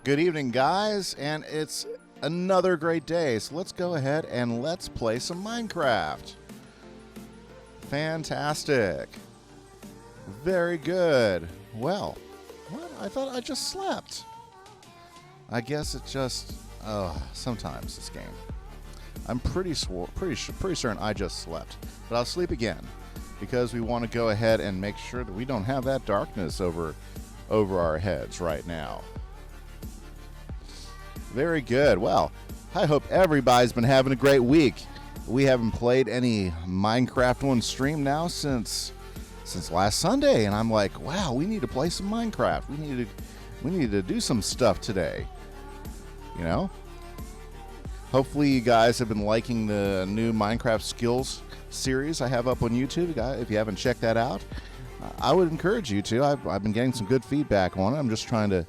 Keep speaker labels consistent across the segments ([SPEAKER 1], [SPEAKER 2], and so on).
[SPEAKER 1] Good evening, guys, and it's another great day. So let's go ahead and let's play some Minecraft. Fantastic. Very good. Well, what? I thought I just slept. I guess it just, sometimes this game. I'm pretty certain I just slept, but I'll sleep again because we want to go ahead and make sure that we don't have that darkness over our heads right now. Very good. Well, I hope everybody's been having a great week. We haven't played any Minecraft on stream now since last Sunday, and I'm like, wow, we need to play some Minecraft. We need to do some stuff today. You know? Hopefully you guys have been liking the new Minecraft skills series I have up on YouTube. If you haven't checked that out, I would encourage you to. I've been getting some good feedback on it. I'm just trying to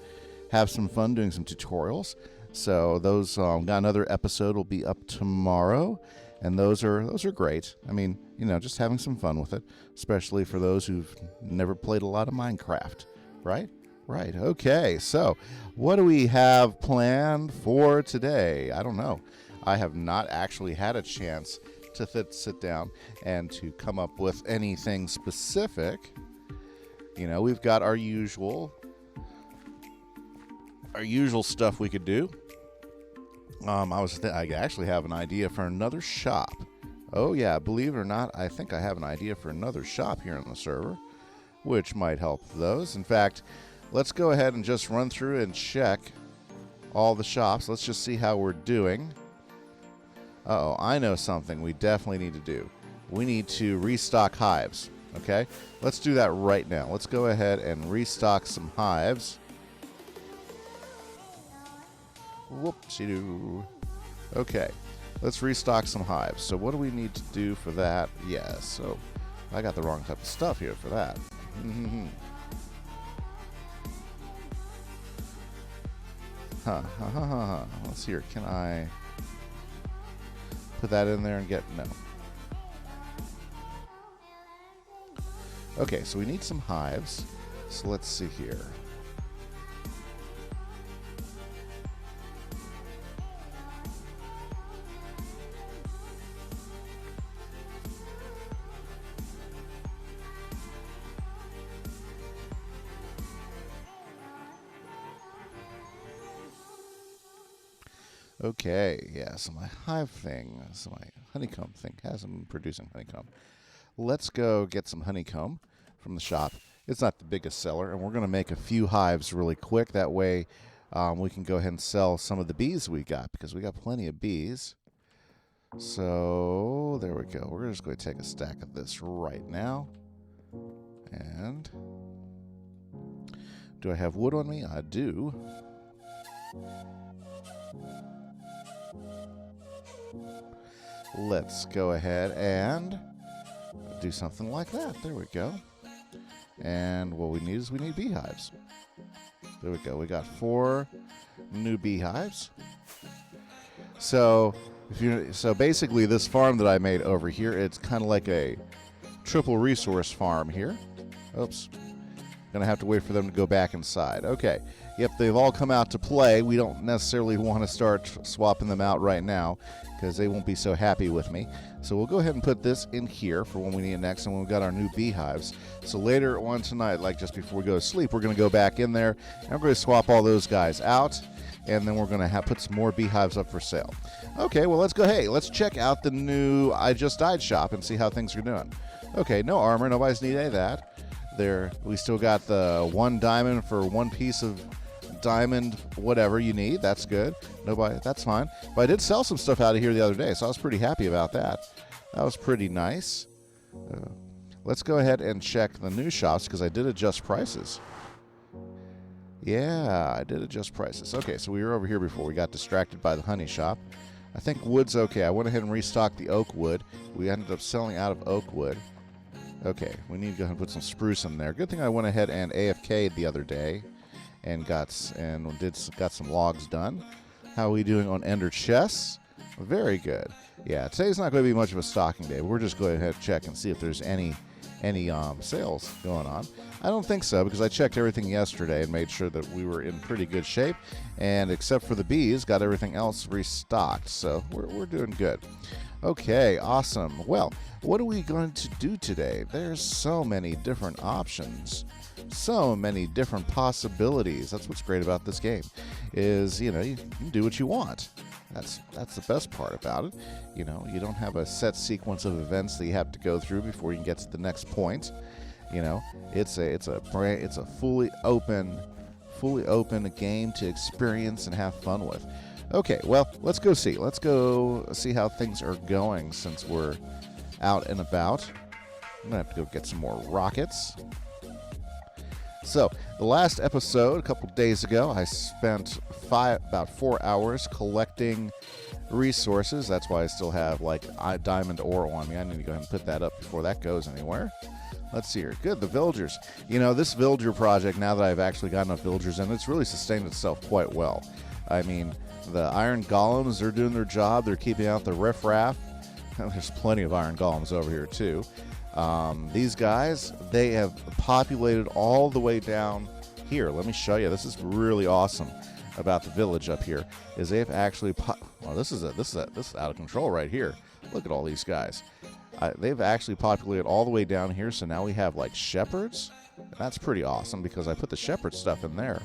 [SPEAKER 1] have some fun doing some tutorials. So those got another episode will be up tomorrow, and those are great. I mean, you know, just having some fun with it, especially for those who've never played a lot of Minecraft, right? Right. Okay. So, what do we have planned for today? I don't know. I have not actually had a chance to sit down and to come up with anything specific. You know, we've got our usual stuff we could do. I actually have an idea for another shop. Oh yeah, believe it or not, I think I have an idea for another shop here on the server, which might help those. In fact, let's go ahead and just run through and check all the shops. Let's just see how we're doing. Uh-oh, I know something we definitely need to do. We need to restock hives, okay? Let's do that right now. Let's go ahead and restock some hives. Whoopsie-doo. Okay, let's restock some hives. So what do we need to do for that? Yeah, so I got the wrong type of stuff here for that. Let's see here. Can I put that in there and get... No. Okay, so we need some hives. So let's see here. Okay, yeah, so my hive thing, so my honeycomb thing hasn't been producing honeycomb. Let's go get some honeycomb from the shop. It's not the biggest seller, and we're going to make a few hives really quick. That way we can go ahead and sell some of the bees we got, because we got plenty of bees. So there we go. We're just going to take a stack of this right now. And do I have wood on me? I do. Let's go ahead and do something like that. There we go. And what we need beehives. There we go. We got 4 new beehives. So basically this farm that I made over here, it's kind of like a triple resource farm here. Oops. Gonna have to wait for them to go back inside. Okay. Yep, they've all come out to play. We don't necessarily want to start swapping them out right now because they won't be so happy with me. So we'll go ahead and put this in here for when we need it next and when we've got our new beehives. So later on tonight, like just before we go to sleep, we're going to go back in there and we're going to swap all those guys out. And then we're going to put some more beehives up for sale. Okay, well, let's go. Hey, let's check out the new I Just Died shop and see how things are doing. Okay, no armor. Nobody's need any of that. There, we still got the 1 diamond for 1 piece of diamond, whatever you need. That's good. Nobody, that's fine. But I did sell some stuff out of here the other day, so I was pretty happy about that. That was pretty nice. Let's go ahead and check the new shops because I did adjust prices. Yeah, I did adjust prices. Okay, so we were over here before. We got distracted by the honey shop. I think wood's okay. I went ahead and restocked the oak wood. We ended up selling out of oak wood. Okay, we need to go ahead and put some spruce in there. Good thing I went ahead and AFK'd the other day and got some logs done. How are we doing on ender chests? Very good. Yeah, today's not going to be much of a stocking day. We're just going ahead and check and see if there's any any sales going on. I don't think so, because I checked everything yesterday and made sure that we were in pretty good shape, and except for the bees, got everything else restocked, so we're doing good. Okay, awesome. Well, what are we going to do today? There's so many different options, so many different possibilities. That's what's great about this game, is, you know, you can do what you want. That's the best part about it. You know, you don't have a set sequence of events that you have to go through before you can get to the next point. You know, it's a fully open game to experience and have fun with. Okay, well, let's go see how things are going since we're out and about. I'm gonna have to go get some more rockets. So, the last episode, a couple days ago, I spent about 4 hours collecting resources. That's why I still have, like, diamond ore on me. I need to go ahead and put that up before that goes anywhere. Let's see here. Good, the villagers. You know, this villager project, now that I've actually got enough villagers in, it's really sustained itself quite well. I mean, the iron golems, they're doing their job. They're keeping out the riffraff. There's plenty of iron golems over here, too. These guys, they have populated all the way down here. Let me show you. This is really awesome about the village up here, is they've actually well, this is out of control right here. Look at all these guys. They've actually populated all the way down here, so now we have, like, shepherds. That's pretty awesome, because I put the shepherd stuff in there,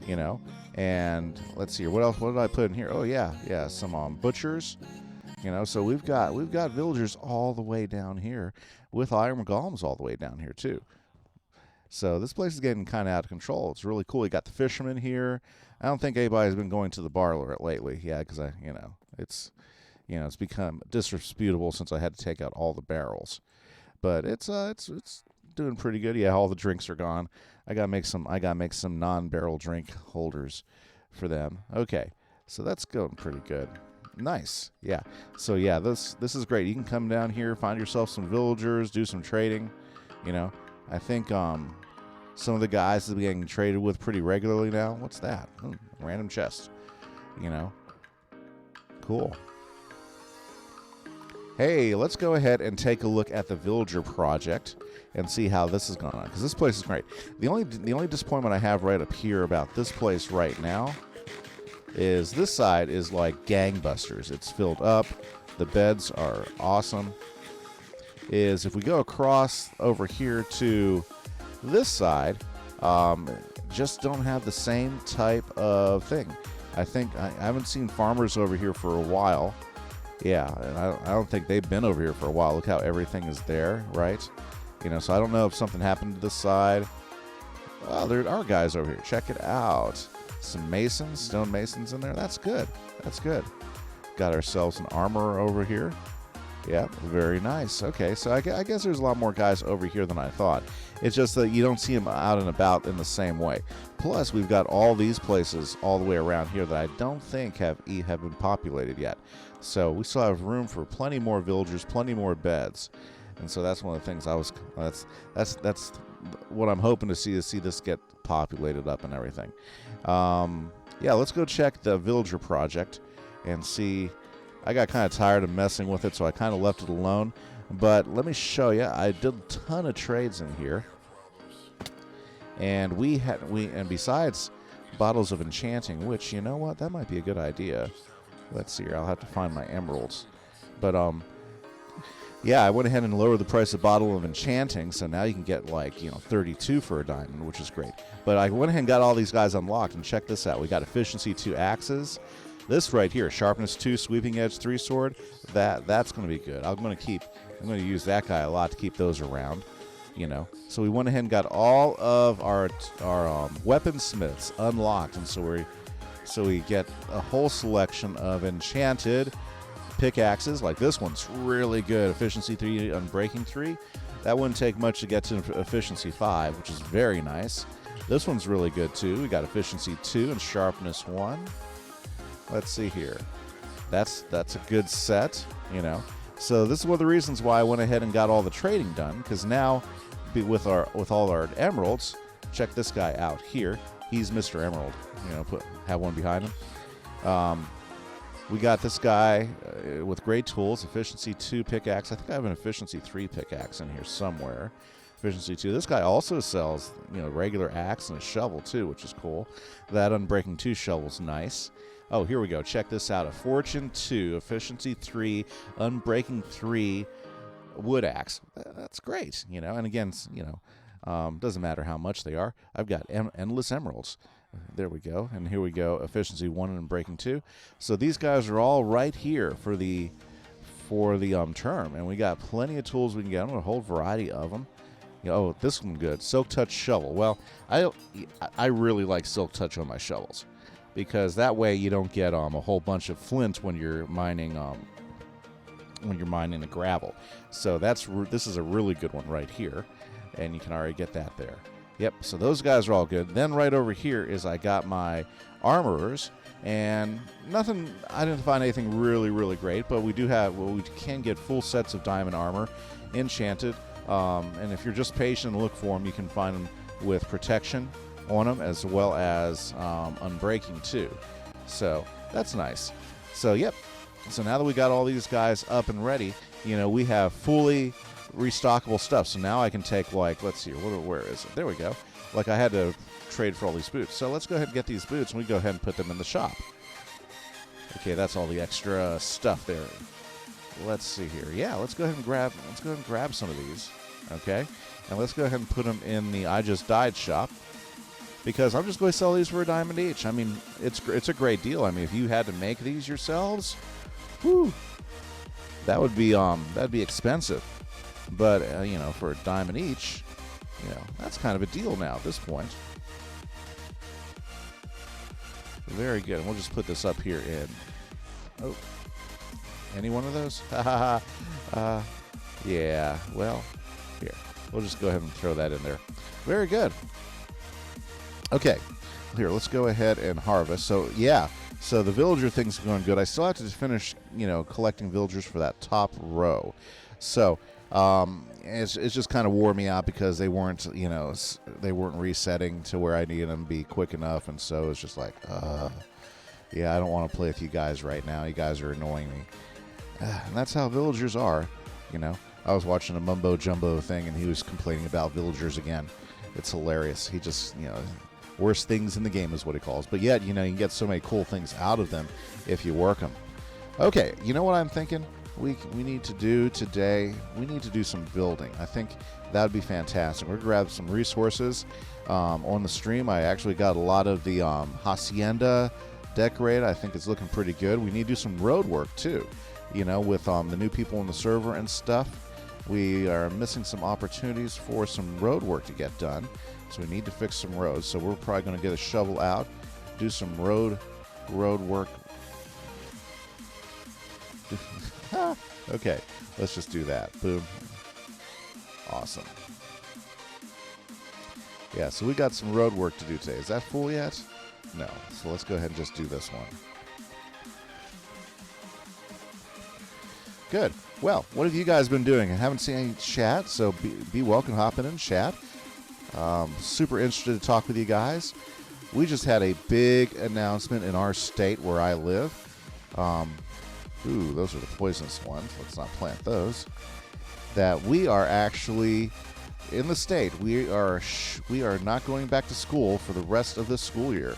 [SPEAKER 1] you know. And let's see here. What else? What did I put in here? Oh yeah, some butchers. You know, so we've got villagers all the way down here, with iron golems all the way down here too. So this place is getting kind of out of control. It's really cool. You got the fishermen here. I don't think anybody's been going to the bar lately. Yeah, because it's become disreputable since I had to take out all the barrels. But it's doing pretty good. Yeah, all the drinks are gone. I gotta make some non-barrel drink holders for them. Okay, so that's going pretty good. Nice. Yeah. So yeah, this is great. You can come down here, find yourself some villagers, do some trading. You know, I think some of the guys that we're getting traded with pretty regularly now. What's that? Random chest. You know. Cool. Hey, let's go ahead and take a look at the villager project and see how this is going on, because this place is great. The only disappointment I have right up here about this place right now is this side is like gangbusters. It's filled up. The beds are awesome. Is if we go across over here to this side, just don't have the same type of thing. I think I haven't seen farmers over here for a while. Yeah, and I don't think they've been over here for a while. Look how everything is there, right? You know, so I don't know if something happened to this side. Oh, there are guys over here. Check it out. Some masons, stone masons in there. That's good. That's good. Got ourselves an armorer over here. Yeah, very nice. Okay, so I guess there's a lot more guys over here than I thought. It's just that you don't see them out and about in the same way. Plus, we've got all these places all the way around here that I don't think have been populated yet. So we still have room for plenty more villagers, plenty more beds. And so that's one of the things that's what I'm hoping to see, is see this get populated up and everything. Yeah, let's go check the villager project and see. I got kind of tired of messing with it, so I kind of left it alone. But let me show you. I did a ton of trades in here, and and besides bottles of enchanting, which, you know what, that might be a good idea. Let's see here. I'll have to find my emeralds, but yeah, I went ahead and lowered the price of bottle of enchanting, so now you can get, like, 32 for a diamond, which is great. But I went ahead and got all these guys unlocked, and check this out. We got efficiency 2 axes. This right here, sharpness 2, sweeping edge 3 sword. That's going to be good. I'm going to use that guy a lot to keep those around. So we went ahead and got all of our weaponsmiths unlocked, and so we get a whole selection of enchanted pickaxes. Like this one's really good, efficiency 3, unbreaking 3. That wouldn't take much to get to efficiency 5, which is very nice. This one's really good too. We got efficiency 2 and sharpness 1. Let's see here. That's a good set, So this is one of the reasons why I went ahead and got all the trading done, because now with all our emeralds, check this guy out here. He's Mr. Emerald. Have one behind him. We got this guy with great tools, efficiency 2 pickaxe. I think I have an efficiency 3 pickaxe in here somewhere. efficiency 2. This guy also sells, regular axe and a shovel too, which is cool. That Unbreaking 2 shovel's nice. Oh, here we go. Check this out. A Fortune 2, efficiency 3, Unbreaking 3 wood axe. That's great, And again, doesn't matter how much they are. I've got endless emeralds. There we go. And here we go. Efficiency 1 and Unbreaking 2. So these guys are all right here for the term, and we got plenty of tools we can get. I'm going to a whole variety of them. Oh, this one good. Silk Touch shovel. Well, I really like Silk Touch on my shovels, because that way you don't get a whole bunch of flint when you're mining the gravel. So this is a really good one right here, and you can already get that there. Yep. So those guys are all good. Then right over here is I got my armorers. And nothing, I didn't find anything really, really great, but we can get full sets of diamond armor, enchanted, and if you're just patient and look for them, you can find them with protection on them, as well as Unbreaking too. So that's nice. So yep. So now that we got all these guys up and ready, we have fully restockable stuff. So now I can take, like, let's see, where is it? There we go. Like, I had to trade for all these boots. So let's go ahead and get these boots, and we go ahead and put them in the shop. Okay, that's all the extra stuff there. Let's see here. Yeah, let's go ahead and grab some of these. Okay, and let's go ahead and put them in the I Just Died shop, because I'm just going to sell these for $1 each. I mean, it's a great deal. I mean, if you had to make these yourselves, whew, that'd be expensive. But for $1 each, that's kind of a deal now at this point. Very good. And we'll just put this up here in. Oh, any one of those? Yeah. Well, here. We'll just go ahead and throw that in there. Very good. Okay. Here, let's go ahead and harvest. So, yeah. So the villager thing's going good. I still have to finish, collecting villagers for that top row. So, it's just kind of wore me out, because they weren't resetting to where I needed them to be quick enough, and so it's just like, yeah, I don't want to play with you guys right now. You guys are annoying me, and that's how villagers are. I was watching a Mumbo Jumbo thing, and he was complaining about villagers again. It's hilarious. He just, worst things in the game is what he calls. But yet, you can get so many cool things out of them if you work them. Okay, you know what I'm thinking? We need to do today? We need to do some building. I think that would be fantastic. We're going to grab some resources on the stream. I actually got a lot of the hacienda decorated. I think it's looking pretty good. We need to do some road work too, with the new people on the server and stuff. We are missing some opportunities for some road work to get done, so we need to fix some roads. So we're probably going to get a shovel out, do some road work. Okay, let's just do that. Boom. Awesome. Yeah, so we got some road work to do today. Is that full yet? No. So let's go ahead and just do this one. Good. Well, what have you guys been doing? I haven't seen any chat, so be welcome hopping in chat. Super interested to talk with you guys. We just had a big announcement in our state where I live. Ooh, those are the poisonous ones. Let's not plant those. That we are actually in the state. We are not going back to school for the rest of this school year.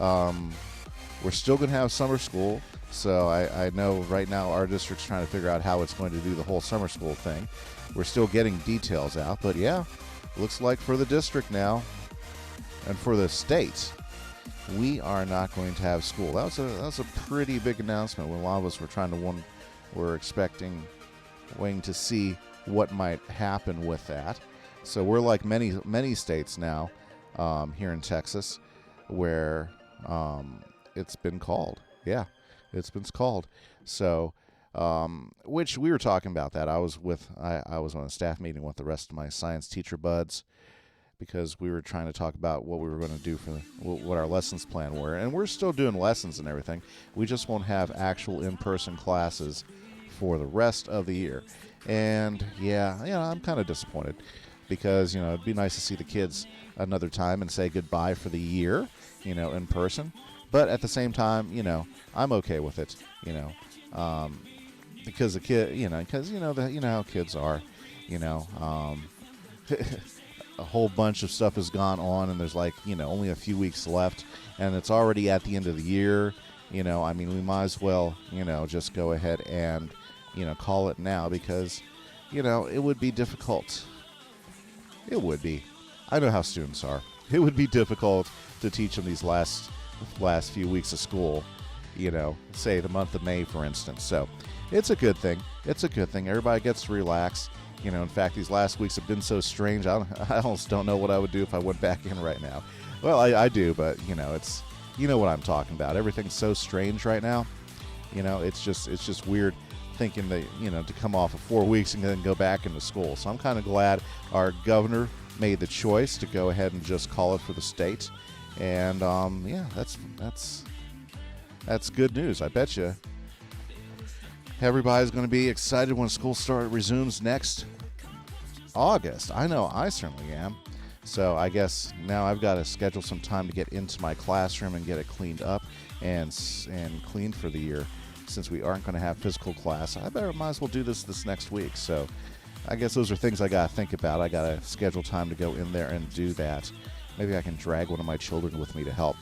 [SPEAKER 1] We're still going to have summer school. So I know right now our district's trying to figure out how it's going to do the whole summer school thing. We're still getting details out, but yeah, looks like for the district now and for the state, we are not going to have school. That was a pretty big announcement when a lot of us were waiting to see what might happen with that. So we're like many states now here in Texas where it's been called. Yeah, it's been called. So which we were talking about that. I was on a staff meeting with the rest of my science teacher buds, because we were trying to talk about what we were going to do for what our lessons plan were. And we're still doing lessons and everything. We just won't have actual in-person classes for the rest of the year. And yeah, I'm kind of disappointed, because it'd be nice to see the kids another time and say goodbye for the year, in person. But at the same time, I'm okay with it, because the kid, because you know how kids are, a whole bunch of stuff has gone on, and there's like, only a few weeks left, and it's already at the end of the year. I mean, we might as well, just go ahead and, call it now, because, it would be difficult. It would be. I know how students are. It would be difficult to teach them these last few weeks of school, say the month of May, for instance. So it's a good thing. It's a good thing. Everybody gets to relax. In fact, these last weeks have been so strange. I almost don't know what I would do if I went back in right now. Well, I do, but, it's, what I'm talking about. Everything's so strange right now. It's just weird thinking that, to come off of 4 weeks and then go back into school. So I'm kind of glad our governor made the choice to go ahead and just call it for the state. And, yeah, that's good news. I bet you everybody's going to be excited when school resumes next August. I know I certainly am. So I guess now I've got to schedule some time to get into my classroom and get it cleaned up and cleaned for the year. Since we aren't going to have physical class, might as well do this next week. So I guess those are things I got to think about. I got to schedule time to go in there and do that. Maybe I can drag one of my children with me to help.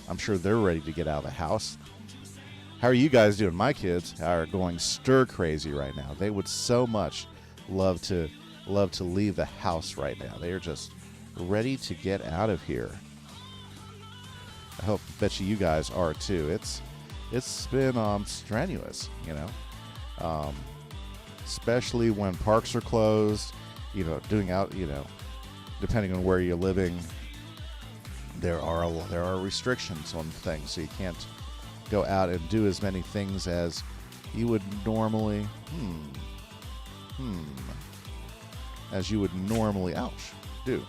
[SPEAKER 1] I'm sure they're ready to get out of the house. How are you guys doing? My kids are going stir crazy right now. They would so much love to leave the house right now. They are just ready to get out of here. Bet you guys are too. It's been strenuous, especially when parks are closed. Doing out, depending on where you're living, there are restrictions on things, so you can't go out and do as many things as you would normally. Do.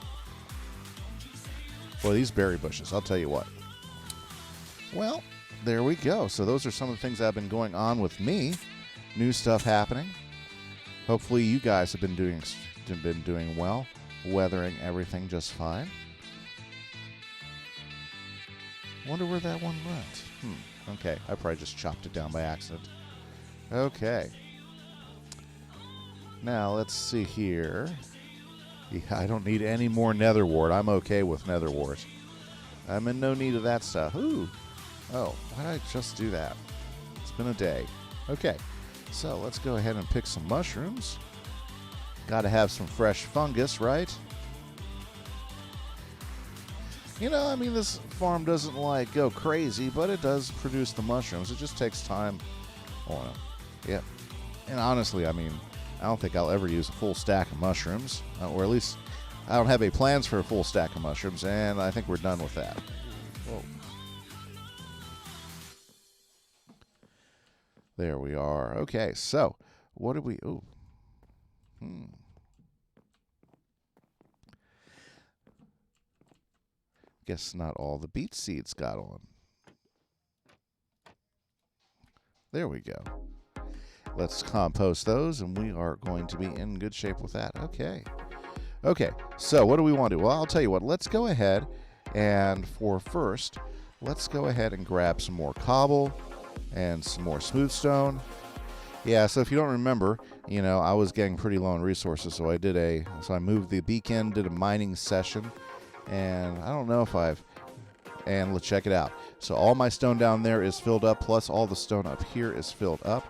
[SPEAKER 1] Boy, these berry bushes, I'll tell you what. Well, there we go. So those are some of the things that have been going on with me. New stuff happening. Hopefully you guys have been doing well, weathering everything just fine. Wonder where that one went. Okay, I probably just chopped it down by accident. Okay. Now, let's see here. Yeah, I don't need any more nether wart. I'm okay with nether wart. I'm in no need of that stuff. Ooh. Oh, why did I just do that? It's been a day. Okay, so let's go ahead and pick some mushrooms. Got to have some fresh fungus, right? I mean, this farm doesn't go crazy, but it does produce the mushrooms. It just takes time. Oh, yeah. And honestly, I mean, I don't think I'll ever use a full stack of mushrooms, or at least I don't have any plans for a full stack of mushrooms, and I think we're done with that. Whoa. There we are. Okay, so what do we... Oh. Guess not all the beet seeds got on. There we go. Let's compost those, and we are going to be in good shape with that. Okay. Okay, so what do we want to do? Well, I'll tell you what. Let's go ahead, and for first, let's go ahead and grab some more cobble and some more smooth stone. Yeah, so if you don't remember, I was getting pretty low on resources, so I moved the beacon, did a mining session, and I don't know if and let's check it out. So all my stone down there is filled up, plus all the stone up here is filled up.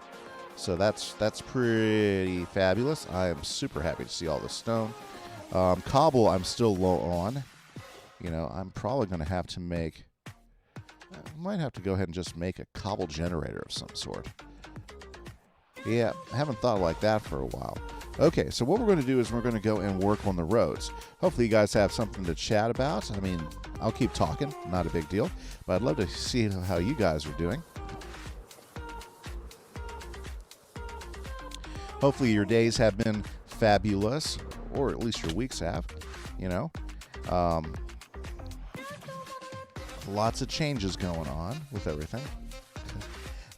[SPEAKER 1] So that's pretty fabulous. I am super happy to see all the stone. Cobble, I'm still low on. I'm probably going to have to I might have to go ahead and just make a cobble generator of some sort. Yeah, I haven't thought like that for a while. Okay, so what we're going to do is we're going to go and work on the roads. Hopefully you guys have something to chat about. I mean, I'll keep talking, not a big deal, but I'd love to see how you guys are doing. Hopefully your days have been fabulous, or at least your weeks have, Lots of changes going on with everything.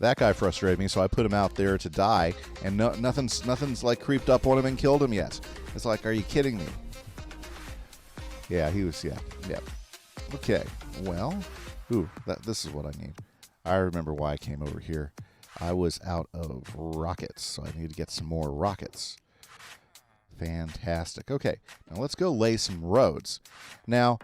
[SPEAKER 1] That guy frustrated me, so I put him out there to die, and nothing's creeped up on him and killed him yet. It's like, are you kidding me? Yeah, he was, yeah. Okay, well, this is what I need. I remember why I came over here. I was out of rockets, so I need to get some more rockets. Fantastic. Okay, now let's go lay some roads. Now,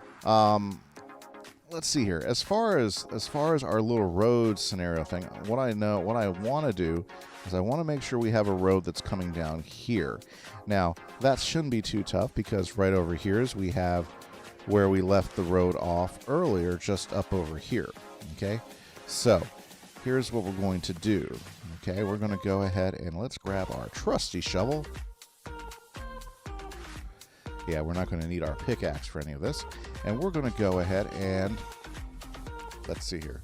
[SPEAKER 1] let's see here. As far as our little road scenario thing, what I want to do is I want to make sure we have a road that's coming down here. Now, that shouldn't be too tough because right over here is we have where we left the road off earlier, just up over here. Okay, so here's what we're going to do. Okay, we're going to go ahead and let's grab our trusty shovel. Yeah, we're not going to need our pickaxe for any of this. And we're going to go ahead and, let's see here.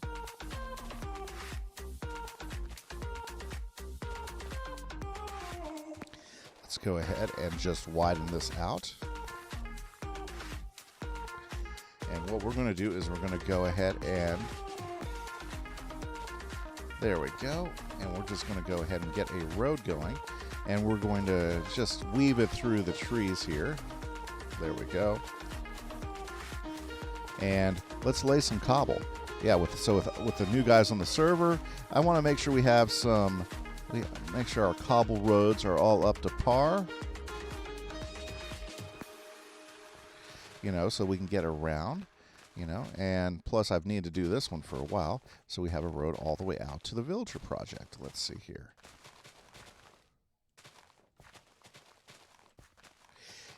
[SPEAKER 1] Let's go ahead and just widen this out. And what we're going to do is we're going to go ahead and, there we go. And we're just going to go ahead and get a road going. And we're going to just weave it through the trees here. There we go. And let's lay some cobble. Yeah, with the new guys on the server, I want to make sure we have make sure our cobble roads are all up to par. You know, so we can get around, you know, and plus I've needed to do this one for a while, so we have a road all the way out to the villager project. Let's see here.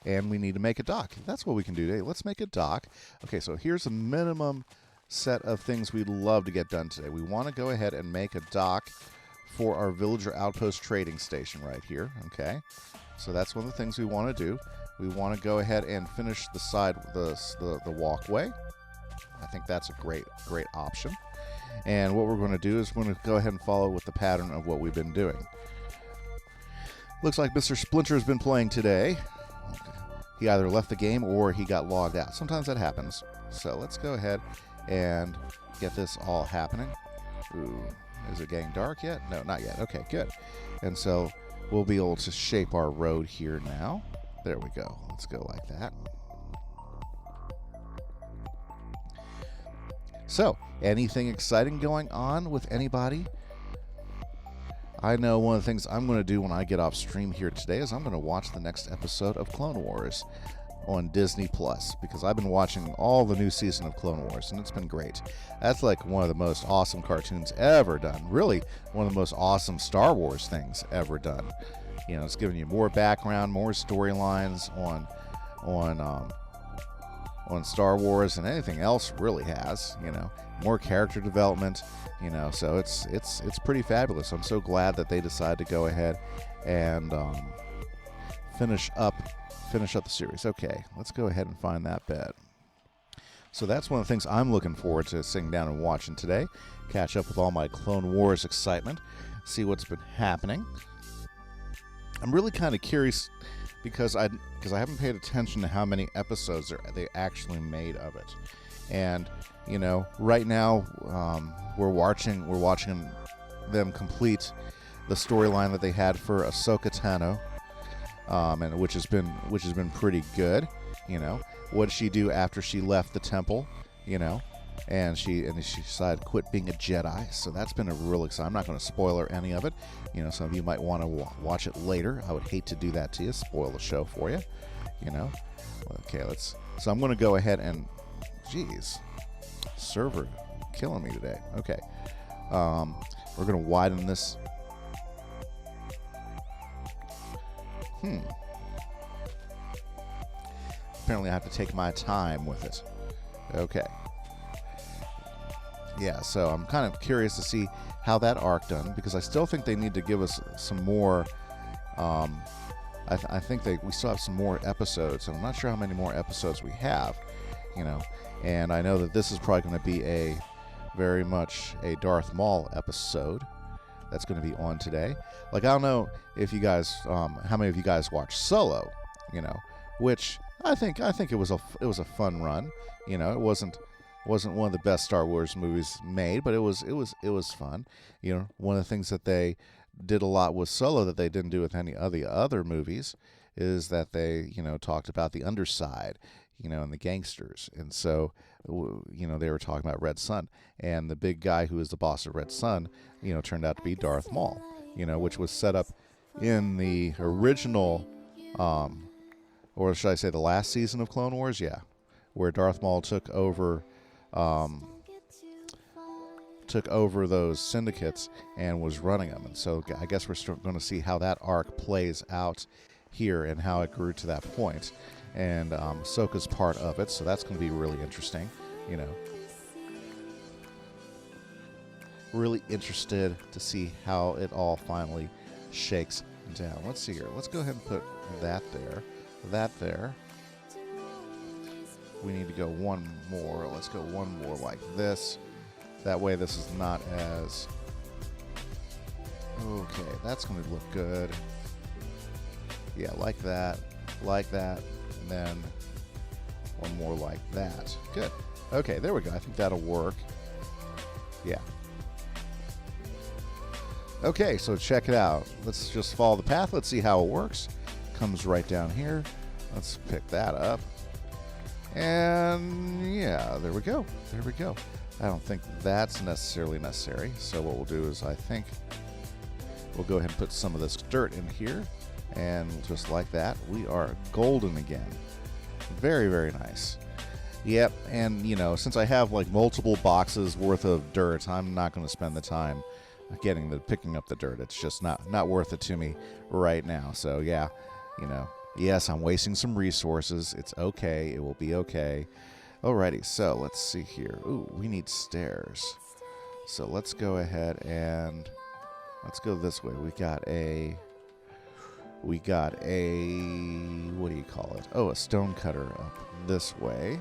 [SPEAKER 1] And we need to make a dock. That's what we can do today. Let's make a dock. Okay, so here's a minimum set of things we'd love to get done today. We want to go ahead and make a dock for our villager outpost trading station right here. Okay, so that's one of the things we want to do. We want to go ahead and finish the side, the walkway. I think that's a great option. And what we're going to do is we're going to go ahead and follow with the pattern of what we've been doing. Looks like Mr. Splinter has been playing today. He either left the game or he got logged out. Sometimes that happens. So let's go ahead and get this all happening. Ooh, is it getting dark yet? No, not yet. Okay, good. And so we'll be able to shape our road here now. There we go. Let's go like that. So, anything exciting going on with anybody? I know one of the things I'm going to do when I get off stream here today is I'm going to watch the next episode of Clone Wars on Disney Plus, because I've been watching all the new season of Clone Wars and it's been great. That's like one of the most awesome cartoons ever done. Really, one of the most awesome Star Wars things ever done. You know, it's giving you more background, more storylines on Star Wars than anything else really has. You know, more character development. You know, so it's pretty fabulous. I'm so glad that they decided to go ahead and finish up the series. Okay, let's go ahead and find that bed. So that's one of the things I'm looking forward to sitting down and watching today. Catch up with all my Clone Wars excitement. See what's been happening. I'm really kind of curious because I haven't paid attention to how many episodes they actually made of it. And you know, right now we're watching them complete the storyline that they had for Ahsoka Tano, and which has been pretty good. You know, what did she do after she left the temple? You know, and she decided to quit being a Jedi. So that's been a real exciting. I'm not going to spoiler any of it. You know, some of you might want to watch it later. I would hate to do that to you, spoil the show for you. You know, okay, so I'm going to go ahead and, geez, server killing me today. Okay, we're going to widen this. Apparently I have to take my time with it. Okay. Yeah, so I'm kind of curious to see how that arc done, because I still think they need to give us some more. I think we still have some more episodes, and I'm not sure how many more episodes we have. You know, and I know that this is probably going to be very much a Darth Maul episode that's going to be on today. Like, I don't know if you guys, how many of you guys watch Solo? You know, which I think it was a fun run. You know, it wasn't one of the best Star Wars movies made, but it was fun. You know, one of the things that they did a lot with Solo that they didn't do with any of the other movies is that they, you know, talked about the underside, you know, and the gangsters. And so, you know, they were talking about Red Sun, and the big guy who is the boss of Red Sun, you know, turned out to be Darth Maul, you know, which was set up in the original or should I say the last season of Clone Wars? Yeah, where Darth Maul took over those syndicates and was running them. And so I guess we're going to see how that arc plays out here and how it grew to that point. And Ahsoka's part of it, so that's going to be really interesting, you know. Really interested to see how it all finally shakes down. Let's see here. Let's go ahead and put that there. That there. We need to go one more. Let's go one more like this. That way this is not as... Okay, that's going to look good. Yeah, like that, and then one more like that. Good. Okay, there we go. I think that'll work. Yeah. Okay, so check it out. Let's just follow the path. Let's see how it works. Comes right down here. Let's pick that up. And yeah, there we go. There we go. I don't think that's necessarily necessary. So what we'll do is I think we'll go ahead and put some of this dirt in here. And just like that, we are golden again. Very, very nice. Yep, and you know, since I have like multiple boxes worth of dirt, I'm not going to spend the time picking up the dirt. It's just not worth it to me right now. So yeah, you know, yes, I'm wasting some resources. It's okay. It will be okay. Alrighty, so let's see here. Ooh, we need stairs. So let's go ahead and let's go this way. We got a what do you call it? Oh, a stone cutter up this way.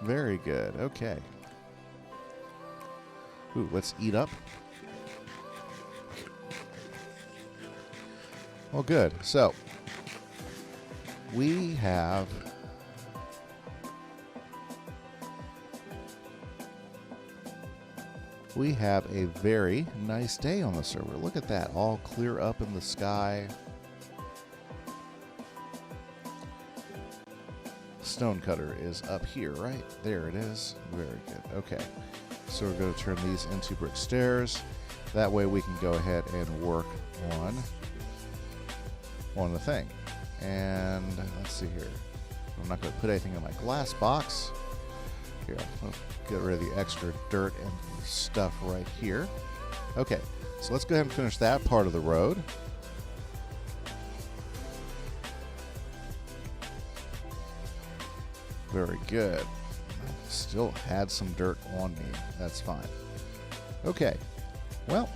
[SPEAKER 1] Very good. Okay. Ooh, let's eat up. Well, good. So, we have a very nice day on the server. Look at that, all clear up in the sky. Stone cutter is up here, right? There it is. Very good. Okay. So we're going to turn these into brick stairs. That way we can go ahead and work on the thing. And let's see here. I'm not going to put anything in my glass box. Here, I'll get rid of the extra dirt and stuff right here. Okay, so let's go ahead and finish that part of the road. Very good. Still had some dirt on me. That's fine. Okay, well,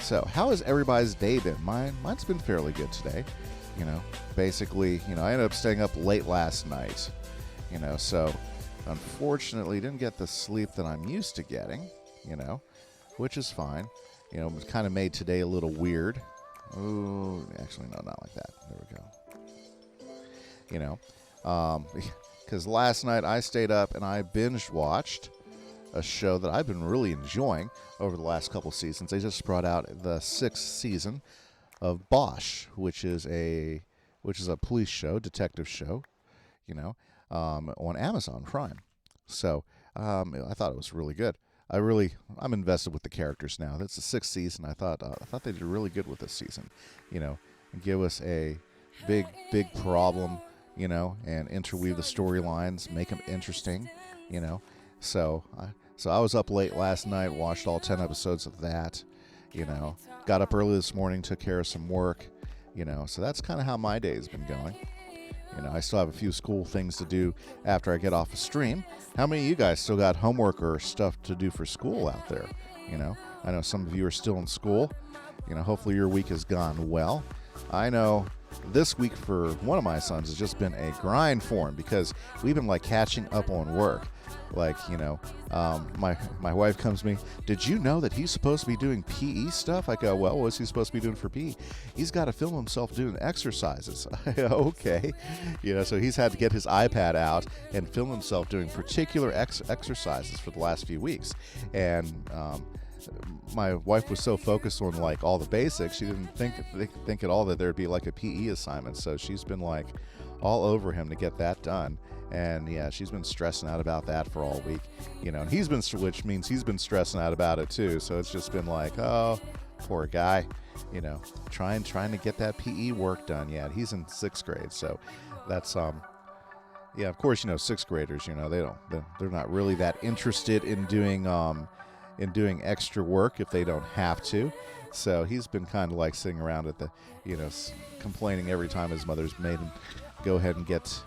[SPEAKER 1] so how has everybody's day been? Mine's been fairly good today. You know, basically, you know, I ended up staying up late last night. You know, so unfortunately didn't get the sleep that I'm used to getting, you know, which is fine. You know, it was kind of made today a little weird. Ooh, actually, no, not like that. There we go. You know, because last night I stayed up and I binge watched a show that I've been really enjoying over the last couple seasons. They just brought out the 6th season of Bosch, which is a police show, detective show, you know, on Amazon Prime. So I thought it was really good. I'm invested with the characters now. That's the 6th season. I thought they did really good with this season. You know, and give us a big problem, you know, and interweave the storylines, make them interesting, you know. So I was up late last night, watched all 10 episodes of that, you know. Got up early this morning, took care of some work, you know. So that's kind of how my day's been going. You know, I still have a few school things to do after I get off a stream. How many of you guys still got homework or stuff to do for school out there? You know, I know some of you are still in school. You know, hopefully your week has gone well. I know this week for one of my sons has just been a grind for him because we've been like catching up on work. Like, you know, my wife comes to me, did you know that he's supposed to be doing PE stuff? I go, well, what's he supposed to be doing for PE? He's got to film himself doing exercises. Okay. You know, so he's had to get his iPad out and film himself doing particular exercises for the last few weeks. And my wife was so focused on like all the basics, she didn't think at all that there'd be like a PE assignment. So she's been like all over him to get that done. And yeah, she's been stressing out about that for all week, you know, and which means he's been stressing out about it too. So it's just been like, oh, poor guy, you know, trying to get that PE work done. Yeah, he's in 6th grade, so that's yeah, of course, you know, 6th graders, you know, they're not really that interested in doing extra work if they don't have to. So he's been kind of like sitting around at the, you know, complaining every time his mother's made him go ahead and get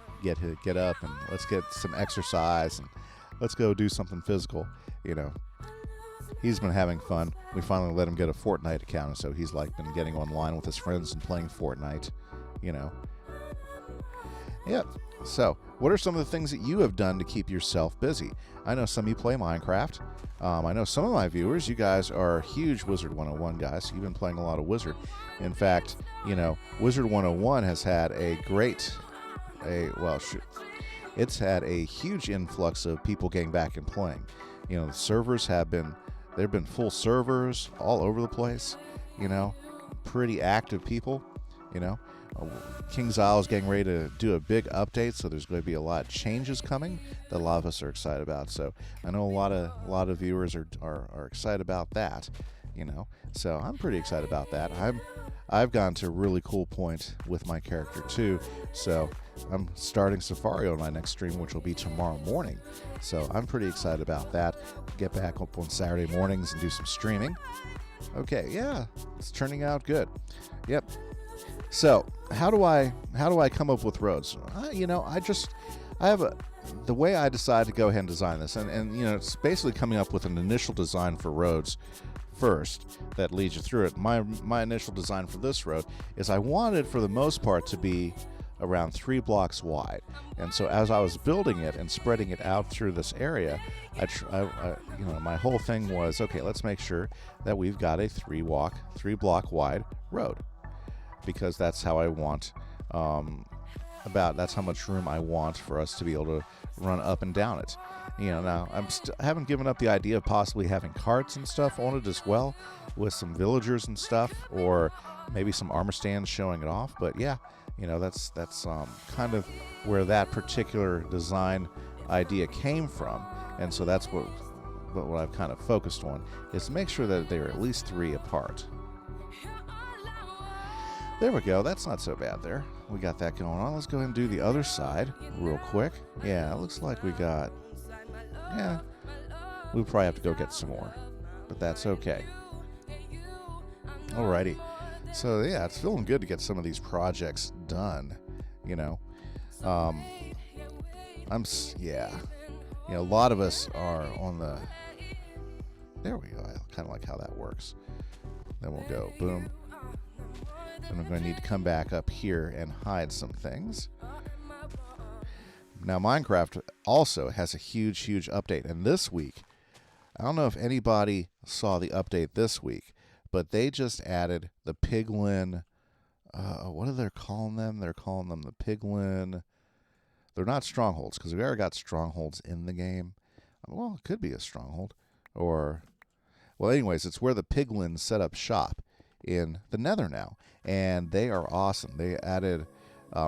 [SPEAKER 1] up and let's get some exercise and let's go do something physical. You know, he's been having fun. We finally let him get a Fortnite account, and so he's like been getting online with his friends and playing Fortnite, you know. Yep. So what are some of the things that you have done to keep yourself busy? I know some of you play Minecraft. I know some of my viewers, you guys are huge Wizard 101 guys. So you've been playing a lot of Wizard. In fact, you know, Wizard 101 has had it's had a huge influx of people getting back and playing. You know, the servers they've been full servers all over the place, you know, pretty active people, you know. King's Isle is getting ready to do a big update, so there's going to be a lot of changes coming that a lot of us are excited about. So I know a lot of viewers are excited about that, you know. So I'm pretty excited about that. I've gotten to a really cool point with my character too. So I'm starting Safari on my next stream, which will be tomorrow morning. So I'm pretty excited about that. Get back up on Saturday mornings and do some streaming. Okay, yeah, it's turning out good. Yep. So how do I come up with roads? You know, the way I decide to go ahead and design this, and you know, it's basically coming up with an initial design for roads first that leads you through it. My initial design for this road is I wanted, for the most part, to be around 3 blocks wide. And so as I was building it and spreading it out through this area, you know, my whole thing was, okay, let's make sure that we've got a 3 block wide road, because that's how I want, that's how much room I want for us to be able to run up and down it. You know, now I haven't given up the idea of possibly having carts and stuff on it as well, with some villagers and stuff, or maybe some armor stands showing it off. But yeah, you know, that's kind of where that particular design idea came from, and so that's what I've kind of focused on, is to make sure that they're at least 3 apart. There we go. That's not so bad there. We got that going on. Let's go ahead and do the other side real quick. Yeah, it looks like we got... Yeah, we'll probably have to go get some more, but that's okay. Alrighty. So yeah, it's feeling good to get some of these projects done, you know. Yeah. You know, a lot of us are on the... There we go. I kind of like how that works. Then we'll go boom. And I'm going to need to come back up here and hide some things. Now, Minecraft also has a huge update. And this week, I don't know if anybody saw the update this week, but they just added the piglin. What are they calling them? They're calling them the piglin. They're not strongholds, because we already got strongholds in the game. Well, it could be a stronghold. Or, well, anyways, it's where the piglins set up shop in the Nether now. And they are awesome. They added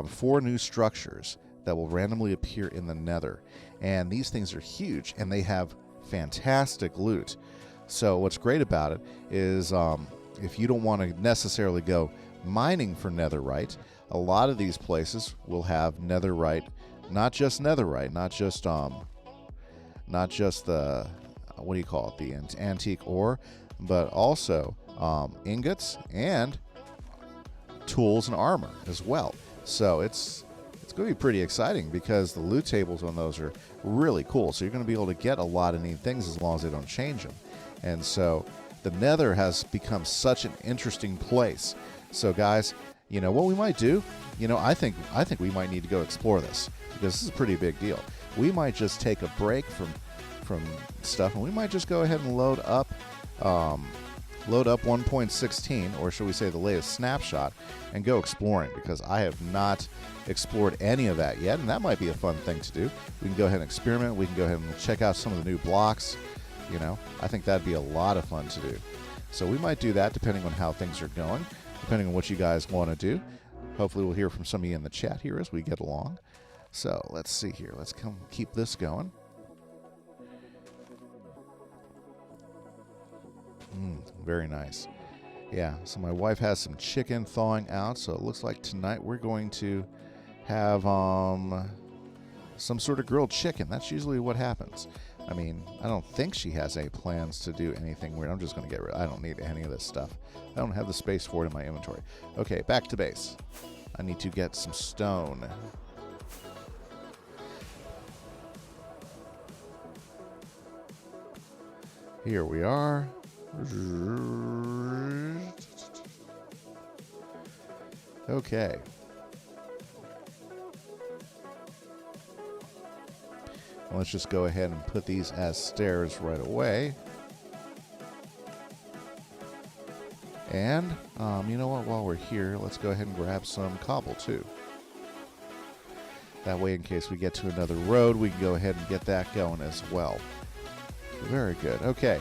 [SPEAKER 1] 4 new structures that will randomly appear in the Nether. And these things are huge, and they have fantastic loot. So what's great about it is if you don't want to necessarily go mining for netherite, a lot of these places will have netherite, not just netherite, not just the, what do you call it, the antique ore, but also ingots and tools and armor as well. So it's going to be pretty exciting, because the loot tables on those are really cool. So you're going to be able to get a lot of neat things as long as they don't change them. And so the Nether has become such an interesting place. So guys, you know what we might do? You know, I think we might need to go explore this, because this is a pretty big deal. We might just take a break from stuff, and we might just go ahead and load up 1.16, or should we say the latest snapshot, and go exploring, because I have not explored any of that yet, and that might be a fun thing to do. We can go ahead and experiment. We can go ahead and check out some of the new blocks. You know, I think that'd be a lot of fun to do. So we might do that depending on how things are going, depending on what you guys want to do. Hopefully we'll hear from some of you in the chat here as we get along. So let's see here. Let's keep this going. Very nice. Yeah, so my wife has some chicken thawing out, so it looks like tonight we're going to have some sort of grilled chicken. That's usually what happens. I mean, I don't think she has any plans to do anything weird. I'm just going to get rid of it. I don't need any of this stuff. I don't have the space for it in my inventory. Okay, back to base. I need to get some stone. Here we are. Okay. Let's just go ahead and put these as stairs right away. And, you know what, while we're here, let's go ahead and grab some cobble too. That way, in case we get to another road, we can go ahead and get that going as well. Very good. Okay.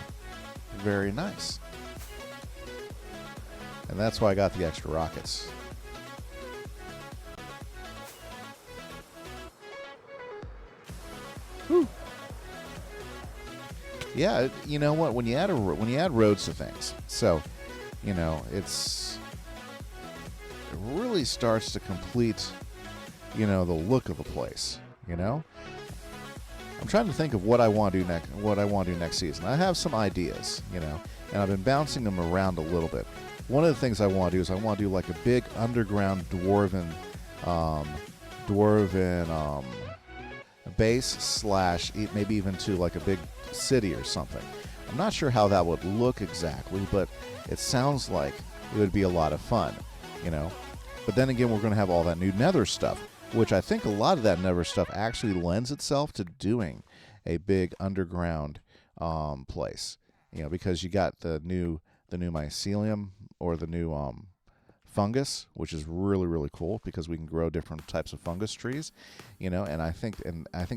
[SPEAKER 1] Very nice. And that's why I got the extra rockets. Whew. Yeah, you know what? When you add roads to things, so you know it really starts to complete, you know, the look of a place. You know, I'm trying to think of what I want to do next. What I want to do next season. I have some ideas, you know, and I've been bouncing them around a little bit. One of the things I want to do is I want to do like a big underground dwarven base / maybe even to like a big city or something. I'm not sure how that would look exactly, but it sounds like it would be a lot of fun, you know. But then again, we're going to have all that new nether stuff, which I think a lot of that nether stuff actually lends itself to doing a big underground place, you know, because you got the new mycelium or the new fungus, which is really, really cool because we can grow different types of fungus trees, you know, and I think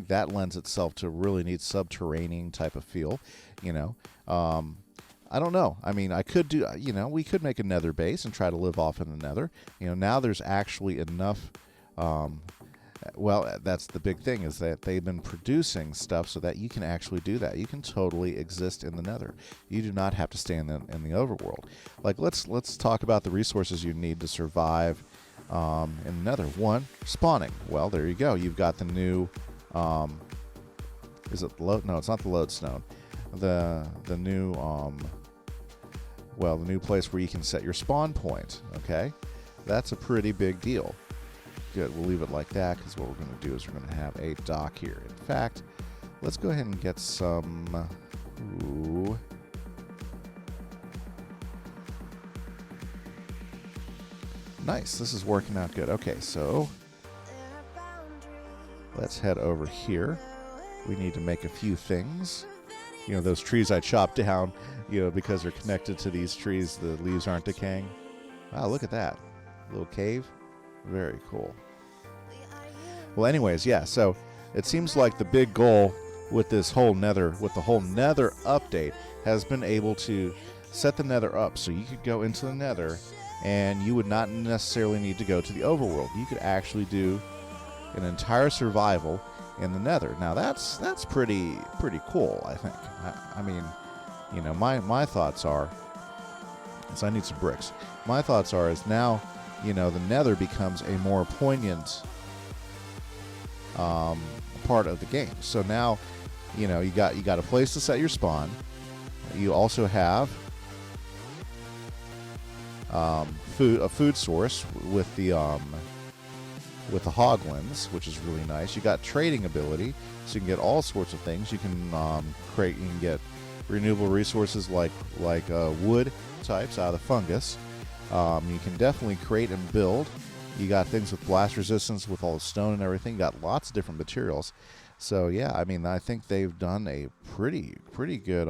[SPEAKER 1] that lends itself to a really neat subterranean type of feel, you know. I don't know. I mean, I could do, you know, we could make a nether base and try to live off in the nether. You know, now there's actually enough, well, that's the big thing, is that they've been producing stuff so that you can actually do that. You can totally exist in the nether. You do not have to stay in the overworld. Like, let's talk about the resources you need to survive in the nether. One, spawning. Well, there you go. You've got the new, is it load? No, it's not the lodestone. The new, well, the new place where you can set your spawn point. Okay, that's a pretty big deal. Good, we'll leave it like that because what we're going to do is we're going to have a dock here. In fact, let's go ahead and get some. Ooh. Nice, this is working out good. Okay, so let's head over here. We need to make a few things. You know, those trees I chopped down, you know, because they're connected to these trees, the leaves aren't decaying. Wow, look at that. Little cave. Very cool. Well, anyways, yeah, so it seems like the big goal with this whole nether, with the whole nether update, has been able to set the nether up so you could go into the nether and you would not necessarily need to go to the overworld. You could actually do an entire survival in the nether. Now that's pretty cool, I think. I mean, you know, my thoughts are, so I need some bricks. My thoughts are is now, you know, the nether becomes a more poignant part of the game. So now, you know, you got a place to set your spawn. You also have a food source with the hoglins, which is really nice. You got trading ability, so you can get all sorts of things. You can you can get renewable resources like wood types out of the fungus. You can definitely create and build. You got things with blast resistance with all the stone and everything. You got lots of different materials. So yeah, I mean, I think they've done a pretty good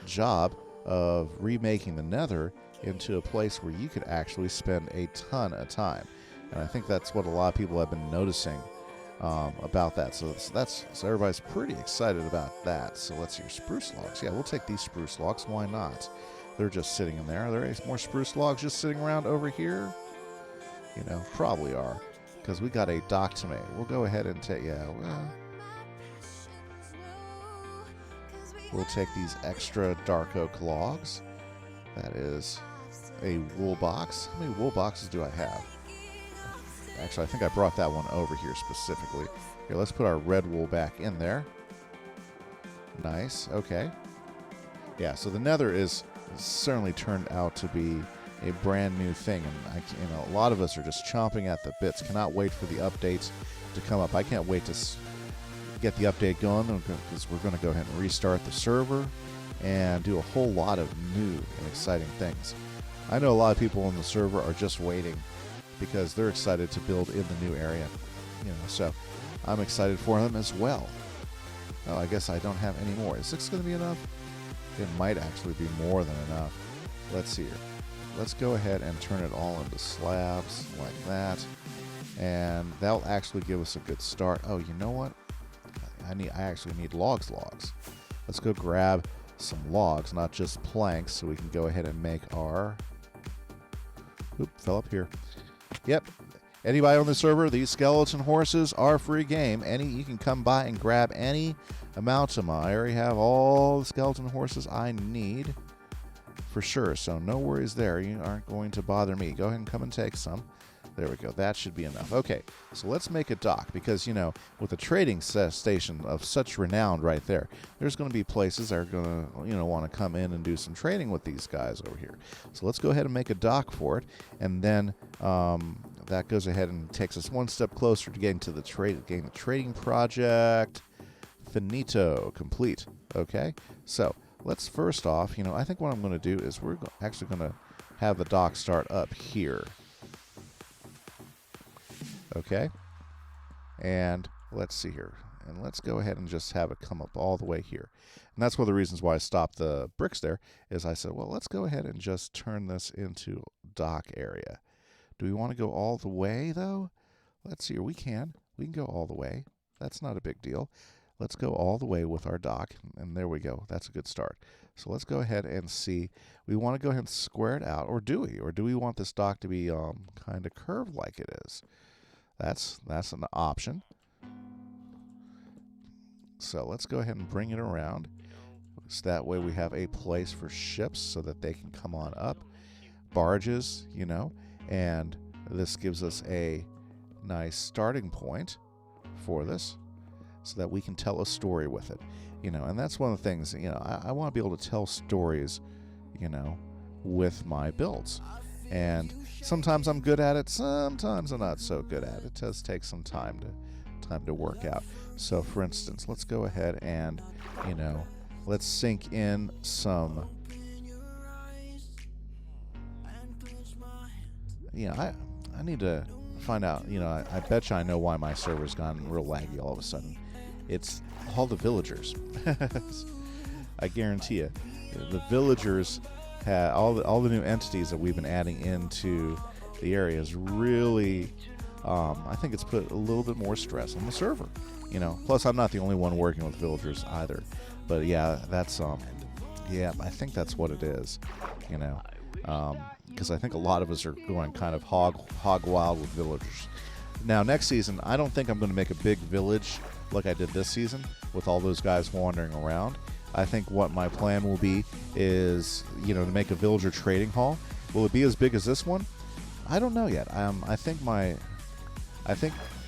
[SPEAKER 1] job of remaking the nether into a place where you could actually spend a ton of time. And I think that's what a lot of people have been noticing about that. So everybody's pretty excited about that. So let's see, spruce logs. Yeah, we'll take these spruce logs. Why not? They're just sitting in there. Are there any more spruce logs just sitting around over here? You know, probably are. Because we got a dock to make. We'll go ahead and take, yeah, we'll take these extra dark oak logs. That is a wool box. How many wool boxes do I have? Actually, I think I brought that one over here specifically. Here, let's put our red wool back in there. Nice, okay. Yeah, so the nether is certainly turned out to be a brand new thing, and a lot of us are just chomping at the bits. Cannot wait for the updates to come up. I can't wait to get the update going, because we're going to go ahead and restart the server and do a whole lot of new and exciting things. I know a lot of people on the server are just waiting because they're excited to build in the new area. You know, so I'm excited for them as well. Oh, I guess I don't have any more. Is this going to be enough? It might actually be more than enough. Let's see here. Let's go ahead and turn it all into slabs like that, and that'll actually give us a good start. Oh, you know what? I actually need logs. Let's go grab some logs, not just planks, so we can go ahead and make our... Oop, fell up here. Yep. Anybody on the server, these skeleton horses are free game. You can come by and grab any amount of them. I already have all the skeleton horses I need for sure, so no worries there. You aren't going to bother me. Go ahead and come and take some. There we go. That should be enough. Okay, so let's make a dock, because, you know, with a trading station of such renown right there, there's going to be places that are going to, you know, want to come in and do some trading with these guys over here. So let's go ahead and make a dock for it, and then that goes ahead and takes us one step closer to getting to the trading project. Finito. Complete. Okay, so let's first off, you know, I think what I'm going to do is we're actually going to have the dock start up here. Okay, and let's see here, and let's go ahead and just have it come up all the way here. And that's one of the reasons why I stopped the bricks there, is I said, well, let's go ahead and just turn this into dock area. Do we want to go all the way, though? Let's see here. We can go all the way. That's not a big deal. Let's go all the way with our dock, and there we go. That's a good start. So let's go ahead and see. We want to go ahead and square it out, or do we? Or do we want this dock to be kind of curved like it is? That's an option. So let's go ahead and bring it around. So that way we have a place for ships so that they can come on up. Barges, you know, and this gives us a nice starting point for this so that we can tell a story with it. You know, and that's one of the things, you know, I want to be able to tell stories, you know, with my builds. And sometimes I'm good at it, sometimes I'm not so good at it. It does take some time to work out. So, for instance, let's go ahead and, you know, let's sink in some. You know, I need to find out. You know, I bet you I know why my server's gone real laggy all of a sudden. It's all the villagers. I guarantee you, the villagers. All the new entities that we've been adding into the area is really, I think it's put a little bit more stress on the server. You know, plus I'm not the only one working with villagers either. But yeah, that's yeah, I think that's what it is. You know, because I think a lot of us are going kind of hog wild with villagers. Now next season, I don't think I'm going to make a big village like I did this season with all those guys wandering around. I think what my plan will be is, you know, to make a villager trading hall. Will it be as big as this one? I don't know yet. I think,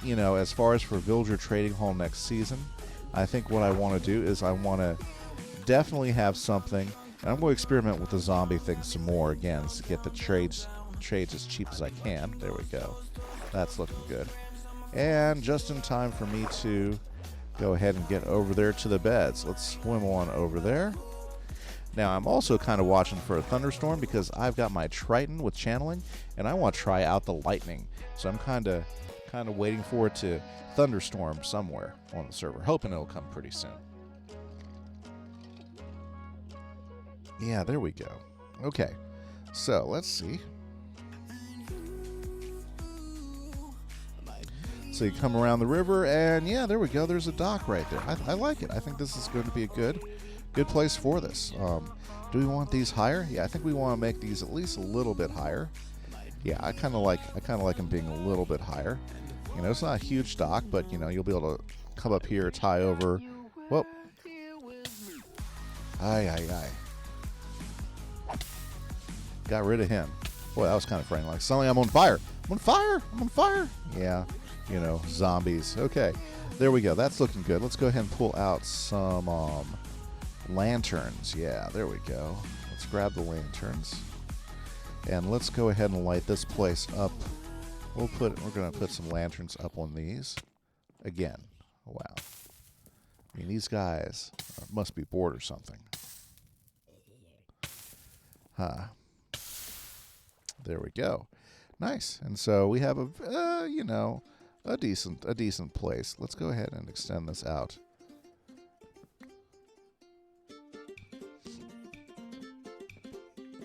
[SPEAKER 1] you know, as far as for villager trading hall next season, I think what I want to do is I want to definitely have something, and I'm going to experiment with the zombie thing some more again to get the trades as cheap as I can. There we go. That's looking good. And just in time for me to go ahead and get over there to the beds. Let's swim on over there. Now, I'm also kind of watching for a thunderstorm because I've got my Triton with channeling, and I want to try out the lightning. So I'm kind of waiting for it to thunderstorm somewhere on the server, hoping it'll come pretty soon. Yeah, there we go. Okay, so let's see. So you come around the river, and yeah, there we go. There's a dock right there. I like it. I think this is going to be a good place for this. Do we want these higher? Yeah, I think we want to make these at least a little bit higher. Yeah, I kind of like them being a little bit higher. You know, it's not a huge dock, but you know, you'll be able to come up here, tie over. Whoop. Aye, aye, aye. Got rid of him. Boy, that was kind of frightening. Like, suddenly I'm on fire. I'm on fire. I'm on fire. Yeah, you know, zombies. Okay, there we go. That's looking good. Let's go ahead and pull out some lanterns. Yeah, there we go. Let's grab the lanterns. And let's go ahead and light this place up. We're going to put some lanterns up on these. Again. Wow. I mean, these guys must be bored or something. Huh. There we go. Nice. And so we have a, you know, a decent place. Let's go ahead and extend this out.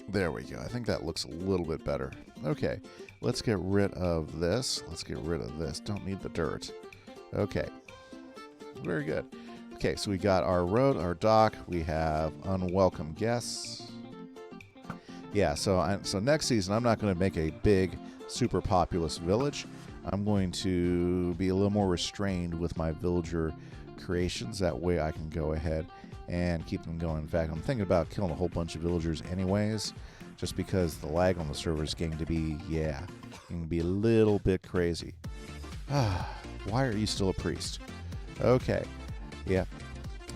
[SPEAKER 1] There we go. I think that looks a little bit better. Okay. Let's get rid of this. Let's get rid of this. Don't need the dirt. Okay. Very good. Okay, so we got our road, our dock. We have unwelcome guests. Yeah, so next season, I'm not going to make a big, super populous village. I'm going to be a little more restrained with my villager creations. That way I can go ahead and keep them going. In fact, I'm thinking about killing a whole bunch of villagers anyways, just because the lag on the server is going to be, a little bit crazy. Why are you still a priest? Okay, yeah.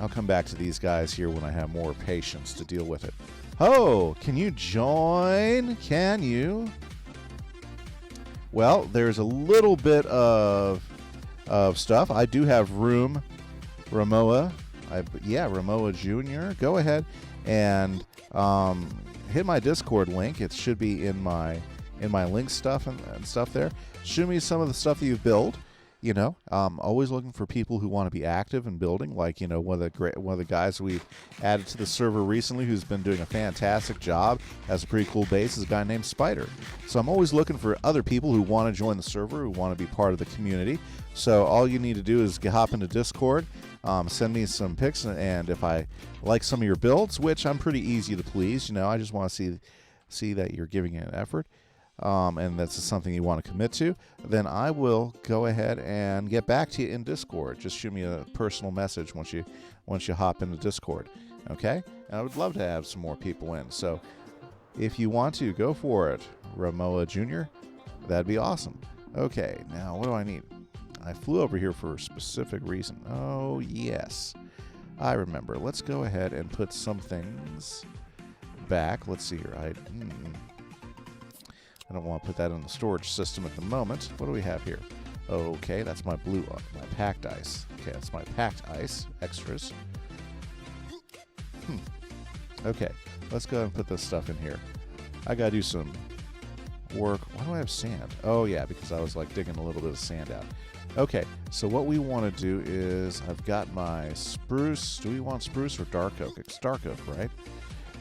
[SPEAKER 1] I'll come back to these guys here when I have more patience to deal with it. Oh, can you join? Can you? Well, there's a little bit of stuff. I do have room. Ramoa. Ramoa Jr. Go ahead and hit my Discord link. It should be in my link stuff and stuff there. Show me some of the stuff that you've built. You know, always looking for people who want to be active in building. Like, you know, one of the guys we've added to the server recently who's been doing a fantastic job, has a pretty cool base, is a guy named Spider. So I'm always looking for other people who want to join the server, who want to be part of the community. So all you need to do is hop into Discord, send me some pics, and if I like some of your builds, which I'm pretty easy to please, you know, I just want to see that you're giving it an effort. And that's something you want to commit to, then I will go ahead and get back to you in Discord. Just shoot me a personal message once you hop into Discord, okay? And I would love to have some more people in. So if you want to, go for it, Ramoa Jr. That'd be awesome. Okay, now what do I need? I flew over here for a specific reason. Oh, yes. I remember. Let's go ahead and put some things back. Let's see here. I don't want to put that in the storage system at the moment. What do we have here? Okay, that's my my packed ice. Okay, that's my packed ice extras. Okay, let's go ahead and put this stuff in here. I gotta do some work. Why do I have sand? Oh yeah, because I was like digging a little bit of sand out. Okay, so what we want to do is I've got my spruce. Do we want spruce or dark oak? It's dark oak, right?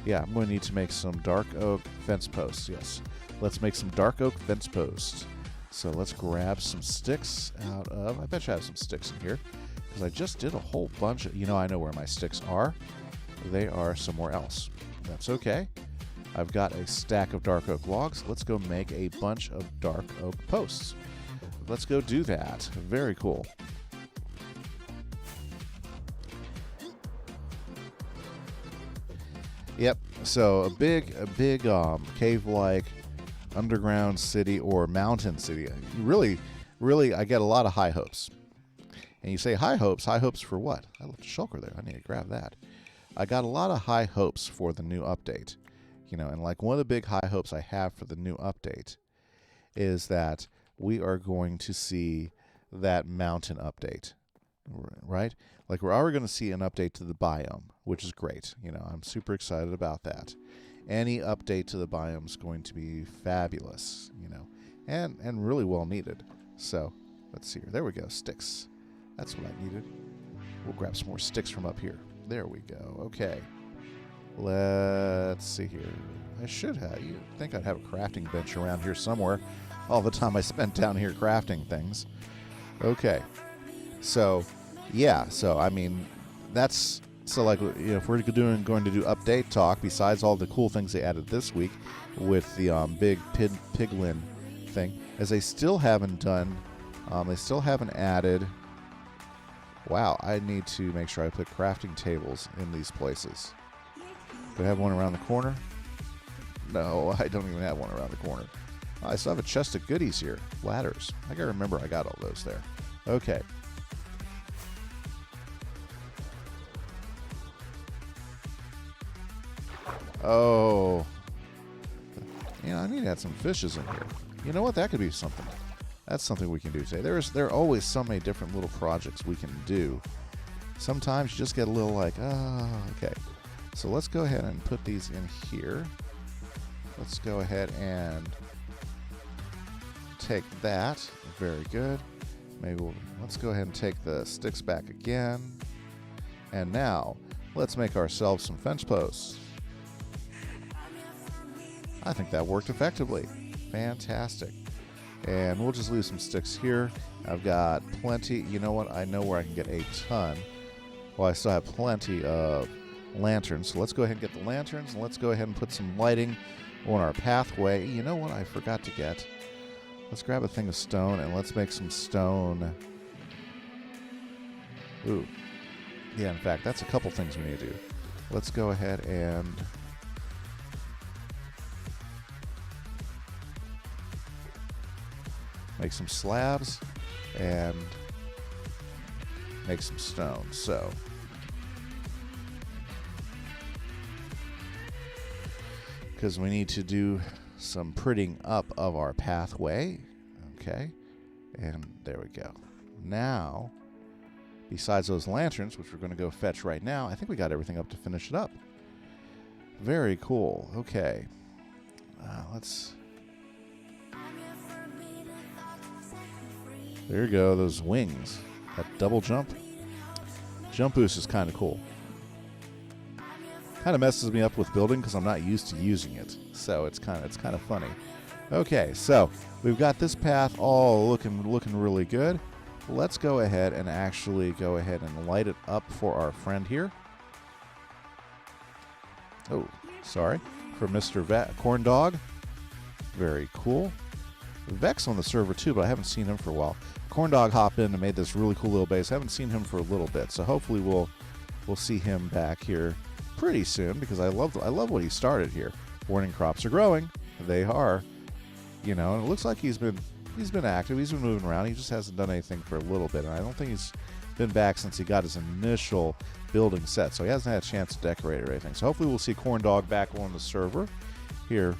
[SPEAKER 1] Yeah, I'm going to need to make some dark oak fence posts. Yes. Let's make some dark oak fence posts. So let's grab some sticks out of... I bet you I have some sticks in here, because I just did a whole bunch of... You know, I know where my sticks are. They are somewhere else. That's okay. I've got a stack of dark oak logs. Let's go make a bunch of dark oak posts. Let's go do that. Very cool. Yep. So a big cave-like underground city or mountain city. Really, I get a lot of high hopes. And you say high hopes for what? I left a shulker there. I need to grab that. I got a lot of high hopes for the new update. You know, and like one of the big high hopes I have for the new update is that we are going to see that mountain update, right? Like we're already going to see an update to the biome, which is great. You know, I'm super excited about that. Any update to the biome is going to be fabulous, you know, and really well needed. So let's see here. There we go. Sticks. That's what I needed. We'll grab some more sticks from up here. There we go. Okay. Let's see here. I should have. You think I'd have a crafting bench around here somewhere. All the time I spent down here crafting things. Okay. So, yeah. So, I mean, that's So, like, if we're going to do update talk, besides all the cool things they added this week with the big piglin thing, as they still haven't done, they still haven't added. Wow, I need to make sure I put crafting tables in these places. Do I have one around the corner? No, I don't even have one around the corner. I still have a chest of goodies here. Ladders. I gotta remember I got all those there. Okay. Oh. Yeah, I need to add some fishes in here. You know what? That could be something. That's something we can do today. There are always so many different little projects we can do. Sometimes you just get a little like, okay. So let's go ahead and put these in here. Let's go ahead and take that. Very good. Let's go ahead and take the sticks back again. And now, let's make ourselves some fence posts. I think that worked effectively. Fantastic. And we'll just leave some sticks here. I've got plenty. You know what? I know where I can get a ton. Well, I still have plenty of lanterns. So let's go ahead and get the lanterns. And let's go ahead and put some lighting on our pathway. You know what I forgot to get? Let's grab a thing of stone and let's make some stone. Ooh. Yeah, in fact, that's a couple things we need to do. Let's go ahead and make some slabs and make some stone. So because we need to do some prettying up of our pathway. Okay, and there we go. Now, besides those lanterns, which we're going to go fetch right now, I think we got everything up to finish it up. Very cool. Okay, let's. There you go, those wings. That double jump. Jump boost is kind of cool. Kind of messes me up with building because I'm not used to using it. So it's kind of funny. Okay, so we've got this path all looking really good. Let's go ahead and actually go ahead and light it up for our friend here. Oh, sorry. For Mr. Corn Dog. Very cool. Vex on the server too, but I haven't seen him for a while. Corn Dog hopped in and made this really cool little base. I haven't seen him for a little bit, so hopefully we'll see him back here pretty soon because I love what he started here. Warning, crops are growing. They are, and it looks like he's been active. He's been moving around. He just hasn't done anything for a little bit, and I don't think he's been back since he got his initial building set, so he hasn't had a chance to decorate or anything. So hopefully we'll see Corn Dog back on the server here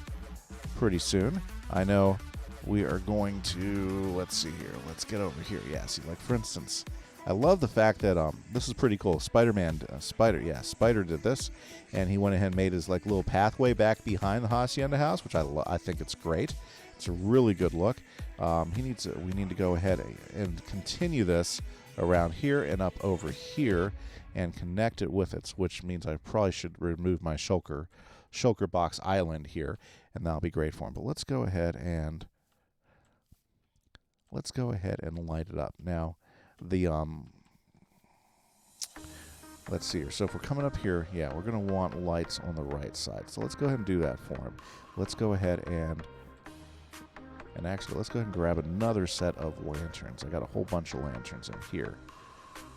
[SPEAKER 1] pretty soon. I know. We are going to, let's see here. Let's get over here. Yeah, see, like, for instance, I love the fact that this is pretty cool. Spider did this, and he went ahead and made his, like, little pathway back behind the Hacienda house, which I think it's great. It's a really good look. We need to go ahead and continue this around here and up over here and connect it with it, which means I probably should remove my shulker box island here, and that'll be great for him. But let's go ahead and light it up. Now, let's see here. So if we're coming up here, yeah, we're going to want lights on the right side. So let's go ahead and do that for him. Let's go ahead and actually, let's go ahead and grab another set of lanterns. I got a whole bunch of lanterns in here.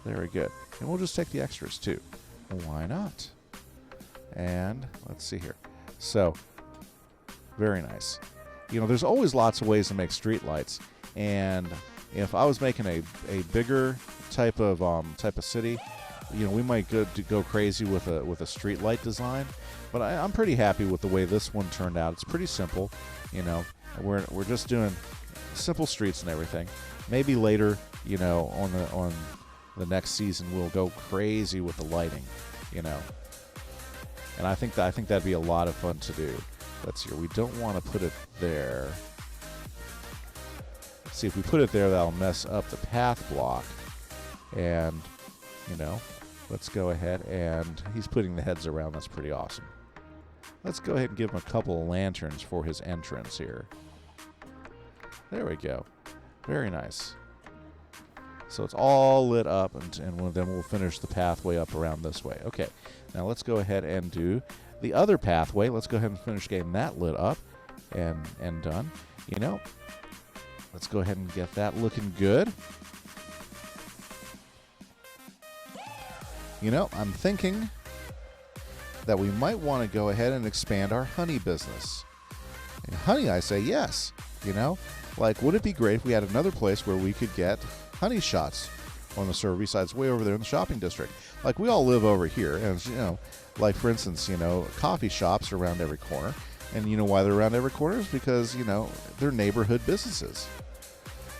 [SPEAKER 1] Very good. And we'll just take the extras too. Why not? And let's see here. So, very nice. There's always lots of ways to make street lights. And if I was making a bigger type of city, we might go crazy with a street light design. But I'm pretty happy with the way this one turned out. It's pretty simple. We're just doing simple streets and everything. Maybe later, on the next season, we'll go crazy with the lighting. And I think that'd be a lot of fun to do. Let's see. We don't want to put it there. See, if we put it there, that'll mess up the path block. And, let's go ahead and he's putting the heads around. That's pretty awesome. Let's go ahead and give him a couple of lanterns for his entrance here. There we go. Very nice. So it's all lit up, and then we'll finish the pathway up around this way. Okay, now let's go ahead and do the other pathway. Let's go ahead and finish getting that lit up and done. You know, let's go ahead and get that looking good. You know, I'm thinking that we might want to go ahead and expand our honey business. And honey, I say yes. You know, like, would it be great if we had another place where we could get honey shots on the server besides way over there in the shopping district? Like, we all live over here, and, you know, like, for instance, you know, coffee shops are around every corner. And you know why they're around every corner? Is because, you know, they're neighborhood businesses.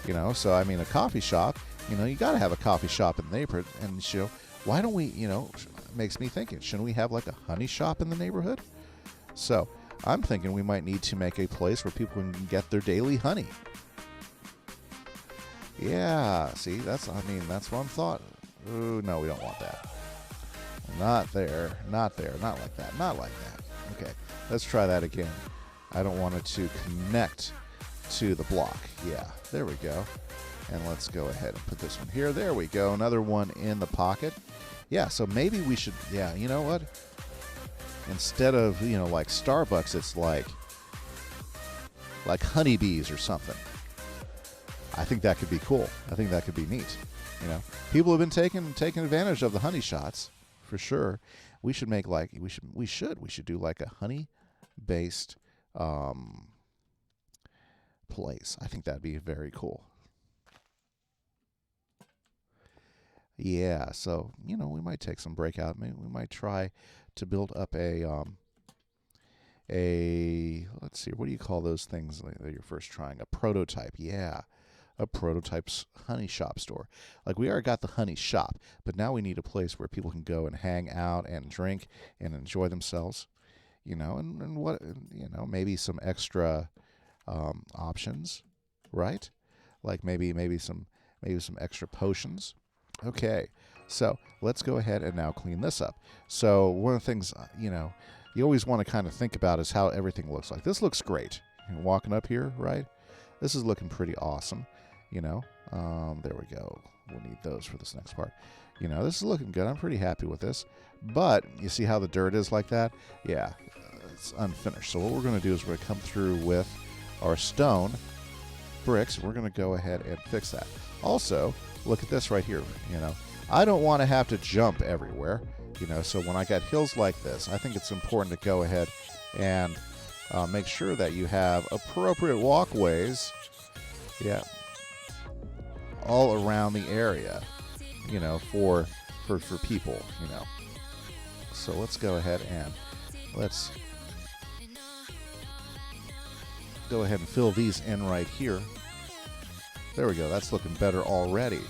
[SPEAKER 1] You know, so, I mean, a coffee shop, you know, you got to have a coffee shop in the neighborhood. And, you know, why don't we, you know, makes me thinking, shouldn't we have like a honey shop in the neighborhood? So I'm thinking we might need to make a place where people can get their daily honey. Yeah, see, that's one thought. Ooh, no, we don't want that. Not there, not like that, not like that. Okay, let's try that again. I don't want it to connect to the block. Yeah, there we go. And let's go ahead and put this one here. There we go. Another one in the pocket. Yeah, so maybe we should, yeah, you know what? Instead of, you know, like Starbucks, it's like honeybees or something. I think that could be cool. I think that could be neat. You know, people have been taking advantage of the honey shots for sure. We should make like we should do like a honey-based place. I think that'd be very cool. Yeah, so, you know, we might take some breakout. Maybe we might try to build up a let's see, what do you call those things that you're first trying? A prototype. Yeah, a prototype honey shop store. Like, we already got the honey shop, but now we need a place where people can go and hang out and drink and enjoy themselves. You know, and what, you know, maybe some extra options, right? Like maybe some extra potions. Okay, so let's go ahead and now clean this up. So one of the things, you know, you always want to kind of think about is how everything looks like. This looks great. You're walking up here, right? This is looking pretty awesome, you know. There we go. We'll need those for this next part. You know, this is looking good. I'm pretty happy with this. But you see how the dirt is like that? Yeah, it's unfinished. So what we're going to do is we're going to come through with our stone bricks. We're going to go ahead and fix that. Also, look at this right here. You know, I don't want to have to jump everywhere. You know, so when I got hills like this, I think it's important to go ahead and make sure that you have appropriate walkways. Yeah, all around the area. You know, for people. You know, so let's go ahead and let's go ahead and fill these in right here. There we go. That's looking better already.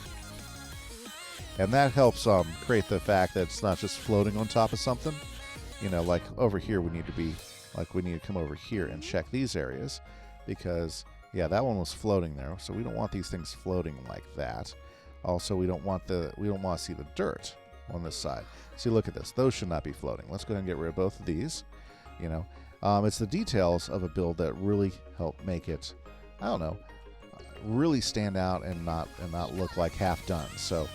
[SPEAKER 1] And that helps create the fact that it's not just floating on top of something. You know, like over here we need to come over here and check these areas because, yeah, that one was floating there. So we don't want these things floating like that. Also, we don't want to see the dirt on this side. See, look at this. Those should not be floating. Let's go ahead and get rid of both of these. You know, it's the details of a build that really help make it, I don't know, really stand out and not look like half done. So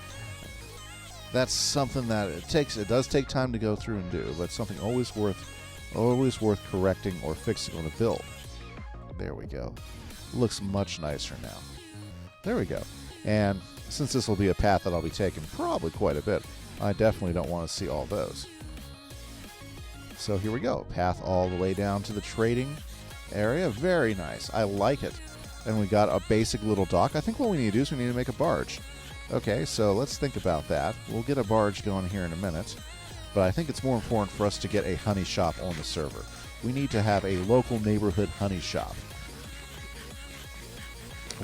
[SPEAKER 1] that's something that it does take time to go through and do, but something always worth correcting or fixing on a build. There we go. Looks much nicer now. There we go. And since this will be a path that I'll be taking probably quite a bit, I definitely don't want to see all those. So here we go. Path all the way down to the trading area. Very nice. I like it. And we got a basic little dock. I think what we need to do is we need to make a barge. Okay, so let's think about that. We'll get a barge going here in a minute. But I think it's more important for us to get a honey shop on the server. We need to have a local neighborhood honey shop.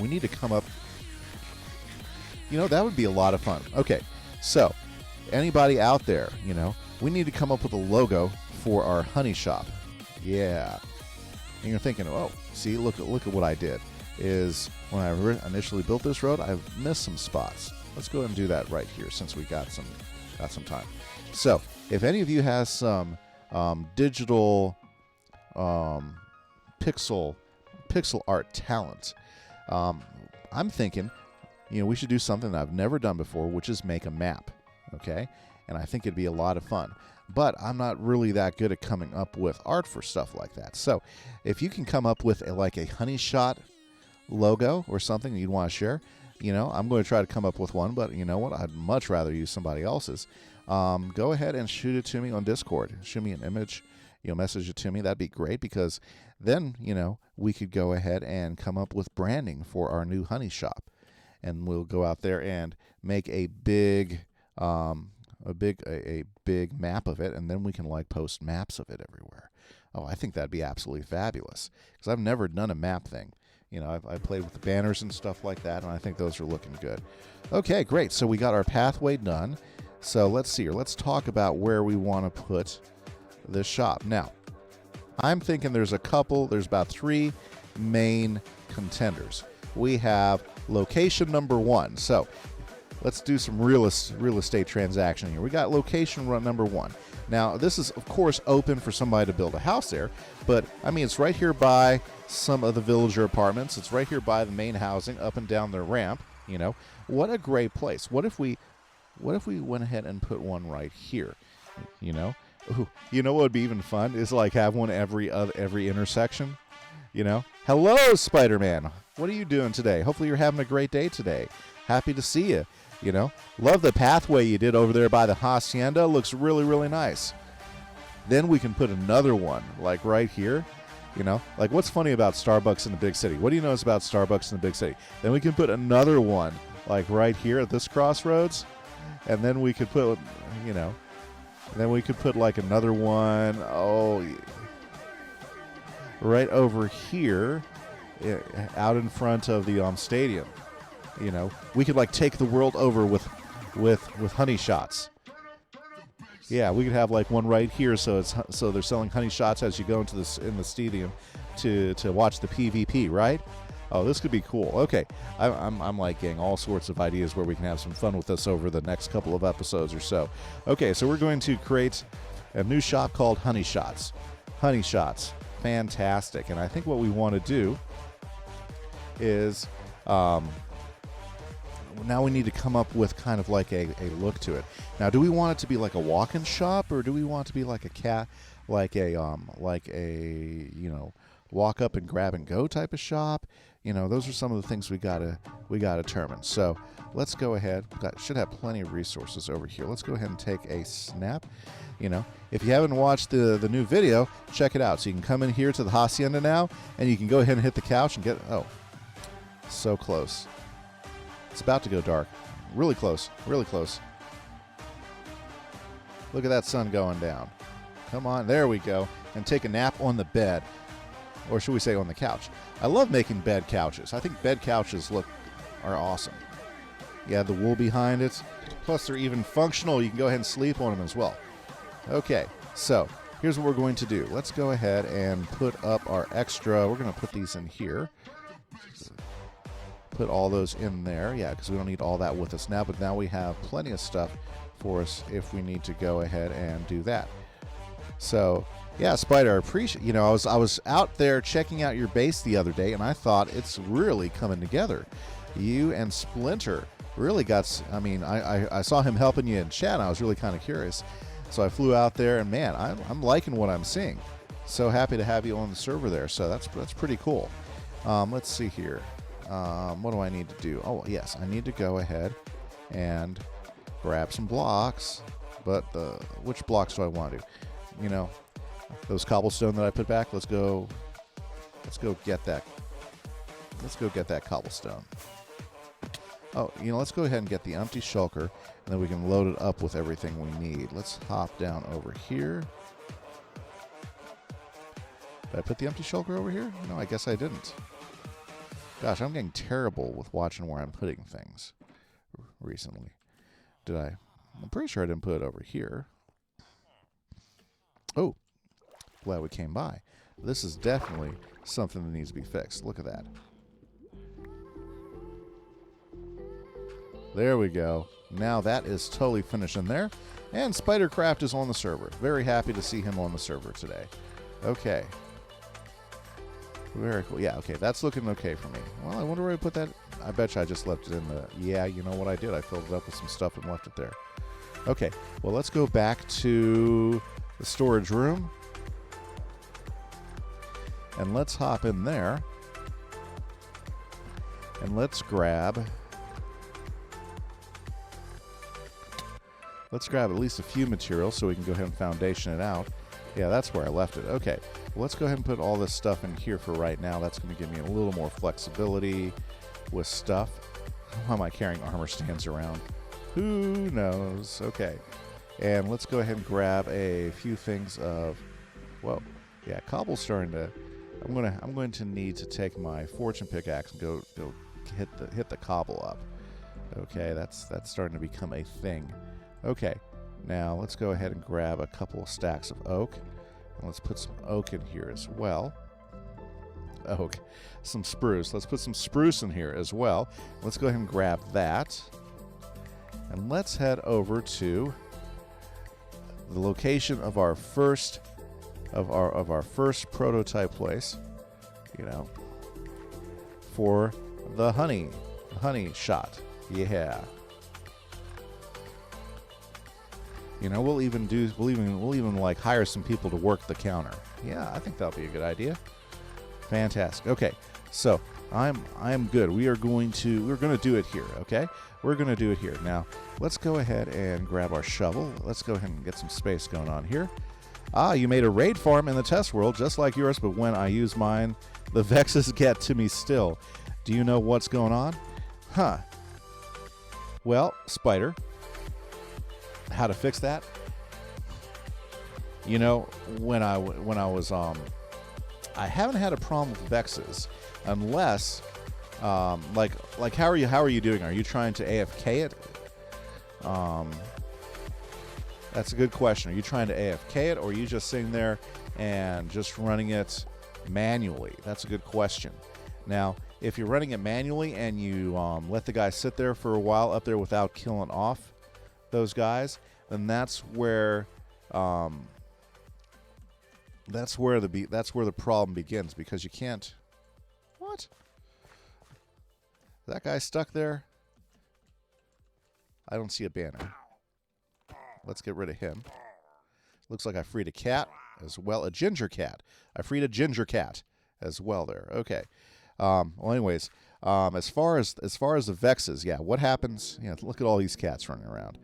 [SPEAKER 1] We need to come up... You know, that would be a lot of fun. Okay, so anybody out there, you know, we need to come up with a logo for our honey shop. Yeah. And you're thinking, oh, see, look at what I did. Is when I initially built this road, I've missed some spots. Let's go ahead and do that right here since we got some time. So if any of you has some digital pixel art talent, I'm thinking, we should do something that I've never done before, which is make a map, okay? And I think it'd be a lot of fun. But I'm not really that good at coming up with art for stuff like that. So if you can come up with like a honey shot logo or something you'd want to share, I'm going to try to come up with one, but you know what? I'd much rather use somebody else's. Go ahead and shoot it to me on Discord. Shoot me an image, message it to me. That'd be great, because then, we could go ahead and come up with branding for our new honey shop. And we'll go out there and make a big big map of it, and then we can like post maps of it everywhere. Oh, I think that'd be absolutely fabulous, because I've never done a map thing. I've played with the banners and stuff like that, and I think those are looking good. Okay, great. So we got our pathway done. So let's see here. Let's talk about where we want to put this shop. Now, I'm thinking there's about 3 main contenders. We have location number 1. So let's do some real estate transaction here. We got location number 1. Now, this is, of course, open for somebody to build a house there, but, I mean, it's right here by some of the villager apartments. It's right here by the main housing, up and down the ramp, What a great place. What if we went ahead and put one right here, Ooh, what would be even fun is like have one every intersection, Hello, Spider-Man. What are you doing today? Hopefully you're having a great day today. Happy to see you. Love the pathway you did over there by the hacienda. Looks really, really nice. Then we can put another one, like right here. Like what's funny about Starbucks in the big city? What do you notice about Starbucks in the big city? Then we can put another one, like right here at this crossroads. And then we could put, like another one, right over here, out in front of the stadium. We could like take the world over with honey shots. Yeah, we could have like one right here, so they're selling honey shots as you go into in the stadium to watch the PvP, right? Oh, this could be cool. Okay, I'm like getting all sorts of ideas where we can have some fun with this over the next couple of episodes or so. Okay, so we're going to create a new shop called Honey Shots. Honey Shots, fantastic. And I think what we want to do is now we need to come up with kind of like a look to it. Now, do we want it to be like a walk-in shop, or do we want it to be like a walk up and grab and go type of shop? Those are some of the things we gotta determine. So let's go ahead. Should have plenty of resources over here. Let's go ahead and take a snap. If you haven't watched the new video, check it out. So you can come in here to the hacienda now, and you can go ahead and hit the couch and get. Oh, so close. It's about to go dark. Really close. Really close. Look at that sun going down. Come on. There we go. And take a nap on the bed. Or should we say on the couch? I love making bed couches. I think bed couches are awesome. You have the wool behind it. Plus, they're even functional. You can go ahead and sleep on them as well. Okay, so here's what we're going to do. Let's go ahead and put up our extra. We're going to put these in here. Put all those in there. Yeah, because we don't need all that with us now. But now we have plenty of stuff for us if we need to go ahead and do that. So, yeah, Spider, I appreciate. I was out there checking out your base the other day, and I thought it's really coming together. You and Splinter really got. I saw him helping you in chat, and I was really kind of curious. So I flew out there, and man, I'm liking what I'm seeing. So happy to have you on the server there. So that's pretty cool. Let's see here. What do I need to do? Oh, yes, I need to go ahead and grab some blocks. But which blocks do I want to do? Those cobblestone that I put back. Let's go get that. Let's go get that cobblestone. Oh, let's go ahead and get the empty shulker, and then we can load it up with everything we need. Let's hop down over here. Did I put the empty shulker over here? No, I guess I didn't. Gosh, I'm getting terrible with watching where I'm putting things recently. Did I? I'm pretty sure I didn't put it over here. Oh, glad we came by. This is definitely something that needs to be fixed. Look at that. There we go. Now that is totally finished in there. And SpiderCraft is on the server. Very happy to see him on the server today. Okay. Very cool. Yeah, okay, that's looking okay for me. Well, I wonder where I put that. I bet you I just left it in the... Yeah, you know what I did? I filled it up with some stuff and left it there. Okay, well, let's go back to the storage room. And let's hop in there. And let's grab at least a few materials so we can go ahead and foundation it out. Yeah, that's where I left it. Okay, well, let's go ahead and put all this stuff in here for right now. That's going to give me a little more flexibility with stuff. How am I carrying armor stands around? Who knows? Okay, and let's go ahead and grab a few things of... Whoa, yeah, cobble's starting to... I'm going to need to take my fortune pickaxe and go hit the cobble up. Okay, that's starting to become a thing. Okay, now let's go ahead and grab a couple of stacks of oak, and let's put some oak in here as well. Oak, some spruce. Let's put some spruce in here as well. Let's go ahead and grab that, and let's head over to the location of our first prototype place, you know, for the honey shot. Yeah. You know, we'll even like hire some people to work the counter. Yeah, I think that'll be a good idea. Fantastic. Okay, so I'm good. We're going to do it here. Okay, we're going to do it here. Now, let's go ahead and grab our shovel. Let's go ahead and get some space going on here. Ah, you made a raid farm in the test world just like yours, but when I use mine, the vexes get to me still. Do you know what's going on? Huh. Well, Spider, how to fix that? You know, when I was I haven't had a problem with vexes unless like how are you doing? Are you trying to AFK it? That's a good question. Are you trying to AFK it, or are you just sitting there and just running it manually? That's a good question. Now, if you're running it manually and you let the guy sit there for a while up there without killing off those guys, then that's where the problem begins, because you can't... What? That guy stuck there? I don't see a banner. Let's get rid of him. Looks like I freed a cat as well. A ginger cat. I freed a ginger cat as well there. Okay. Well, anyways, as far as the vexes, yeah, what happens? Yeah, look at all these cats running around.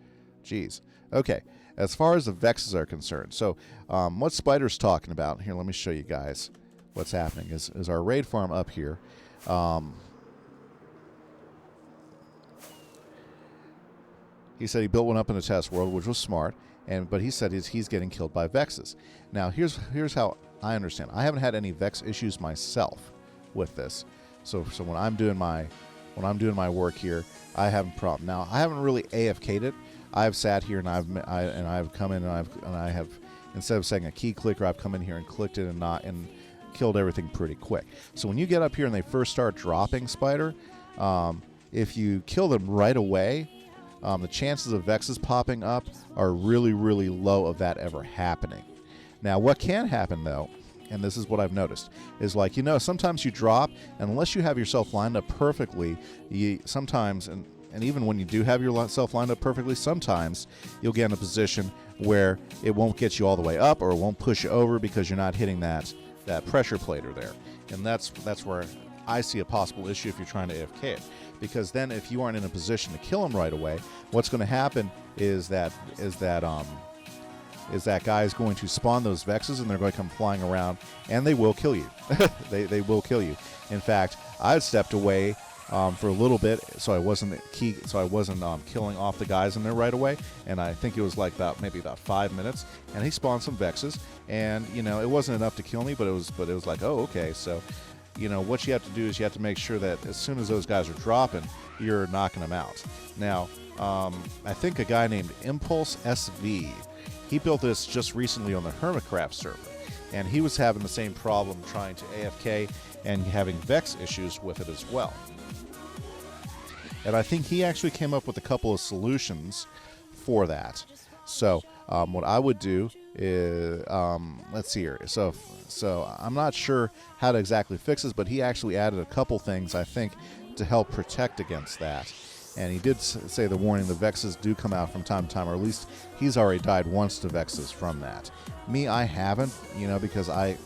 [SPEAKER 1] Jeez. Okay. As far as the vexes are concerned, so what Spider's talking about here, let me show you guys what's happening. Is our raid farm up here. He said he built one up in the test world, which was smart, but he said he's getting killed by vexes. Now, here's how I understand. I haven't had any vex issues myself with this, so when I'm doing my work here, I have a problem. Now, I haven't really AFK'd it. I've sat here and I've come in and I have, instead of saying a key clicker, I've come in here and clicked it and killed everything pretty quick. So when you get up here and they first start dropping, Spider, if you kill them right away, the chances of vexes popping up are really, really low of that ever happening. Now, what can happen, though, and this is what I've noticed, is like, you know, sometimes you drop, and unless you have yourself lined up perfectly, sometimes, and even when you do have yourself lined up perfectly, sometimes you'll get in a position where it won't get you all the way up, or it won't push you over because you're not hitting that pressure plater there. And that's where I see a possible issue if you're trying to AFK it. Because then if you aren't in a position to kill him right away, what's going to happen is that guy is going to spawn those vexes, and they're going to come flying around, and they will kill you. they will kill you. In fact, I stepped away for a little bit, so I wasn't killing off the guys in there right away. And I think it was like maybe about 5 minutes, and he spawned some vexes, and you know, it wasn't enough to kill me, but it was like, oh, okay, so. You know, what you have to do is you have to make sure that as soon as those guys are dropping, you're knocking them out. Now, I think a guy named Impulse SV, he built this just recently on the KimiseCraft server, and he was having the same problem trying to AFK and having vex issues with it as well. And I think he actually came up with a couple of solutions for that. So what I would do let's see here. So I'm not sure how to exactly fix this, but he actually added a couple things, I think, to help protect against that. And he did say the warning, the Vexes do come out from time to time, or at least he's already died once to Vexes from that. Me, I haven't, because I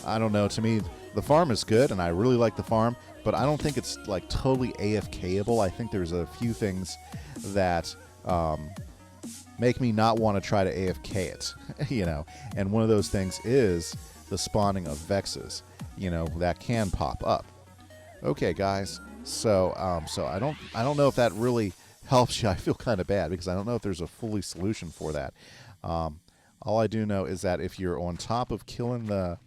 [SPEAKER 1] don't know. To me, the farm is good, and I really like the farm, but I don't think it's like totally AFK-able. I think there's a few things that make me not want to try to AFK it, And one of those things is the spawning of Vexes, that can pop up. Okay, guys. So I don't know if that really helps you. I feel kind of bad because I don't know if there's a fully solution for that. All I do know is that if you're on top of killing the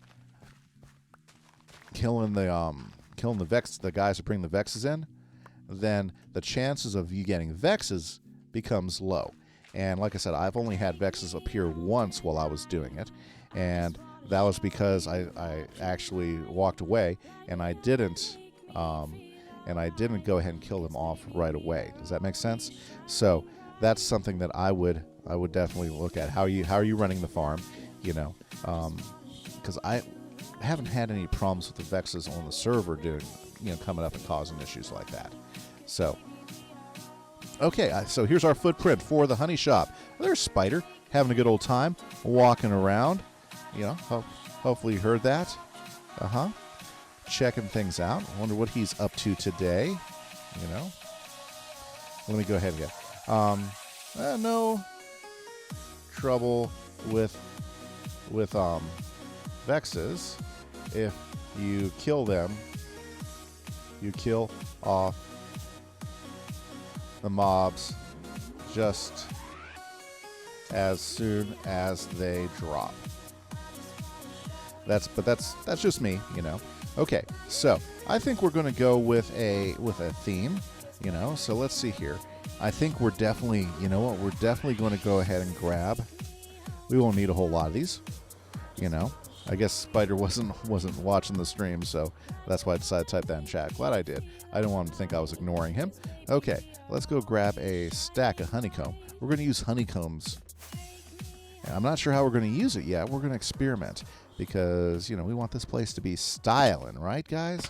[SPEAKER 1] Vex, the guys who bring the Vexes in, then the chances of you getting Vexes becomes low. And like I said, I've only had Vexes appear once while I was doing it, and that was because I actually walked away and I didn't go ahead and kill them off right away. Does that make sense? So that's something that I would definitely look at. How are you running the farm? Because I haven't had any problems with the Vexes on the server doing, coming up and causing issues like that. So, okay, so here's our footprint for the honey shop. There's Spider having a good old time walking around. Hopefully you heard that. Checking things out. I wonder what he's up to today. Let me go ahead and get. No trouble with Vexes. If you kill them, you kill off the mobs just as soon as they drop. That's just me, Okay, so I think we're going to go with a theme, So let's see here. I think we're definitely, we're definitely going to go ahead and grab. We won't need a whole lot of these, I guess Spider wasn't watching the stream, so that's why I decided to type that in chat. Glad I did. I didn't want him to think I was ignoring him. Okay, let's go grab a stack of honeycomb. We're going to use honeycombs. And I'm not sure how we're going to use it yet. We're going to experiment because, we want this place to be styling, right, guys?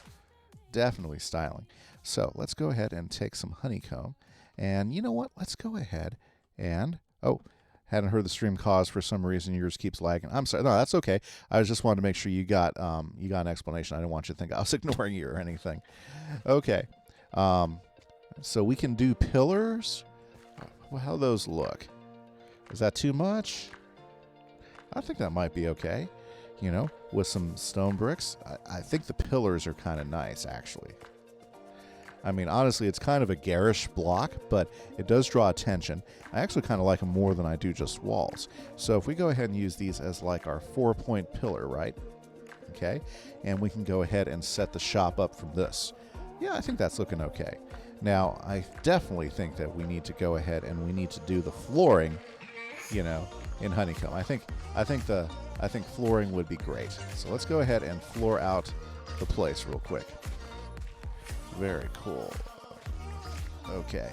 [SPEAKER 1] Definitely styling. So let's go ahead and take some honeycomb. And you know what? Let's go ahead and... Oh, hadn't heard the stream cause for some reason. Yours keeps lagging. I'm sorry. No, that's okay. I just wanted to make sure you got an explanation. I didn't want you to think I was ignoring you or anything. Okay. So we can do pillars. Well, how those look? Is that too much? I think that might be okay. With some stone bricks. I think the pillars are kind of nice, actually. I mean, honestly, it's kind of a garish block, but it does draw attention. I actually kind of like them more than I do just walls. So if we go ahead and use these as like our 4-point pillar, right? Okay. And we can go ahead and set the shop up from this. Yeah, I think that's looking okay. Now, I definitely think that we need to go ahead and we need to do the flooring, in honeycomb. I think flooring would be great. So let's go ahead and floor out the place real quick. Very cool. Okay.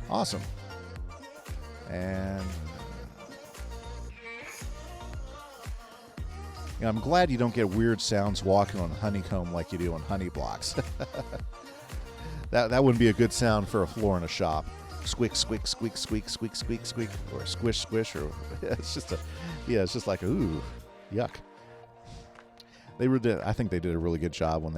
[SPEAKER 1] Awesome. And I'm glad you don't get weird sounds walking on honeycomb like you do on honey blocks. That wouldn't be a good sound for a floor in a shop. Squeak, squeak, squeak, squeak, squeak, squeak, squeak, or squish, squish, or it's just like ooh, yuck. I think they did a really good job when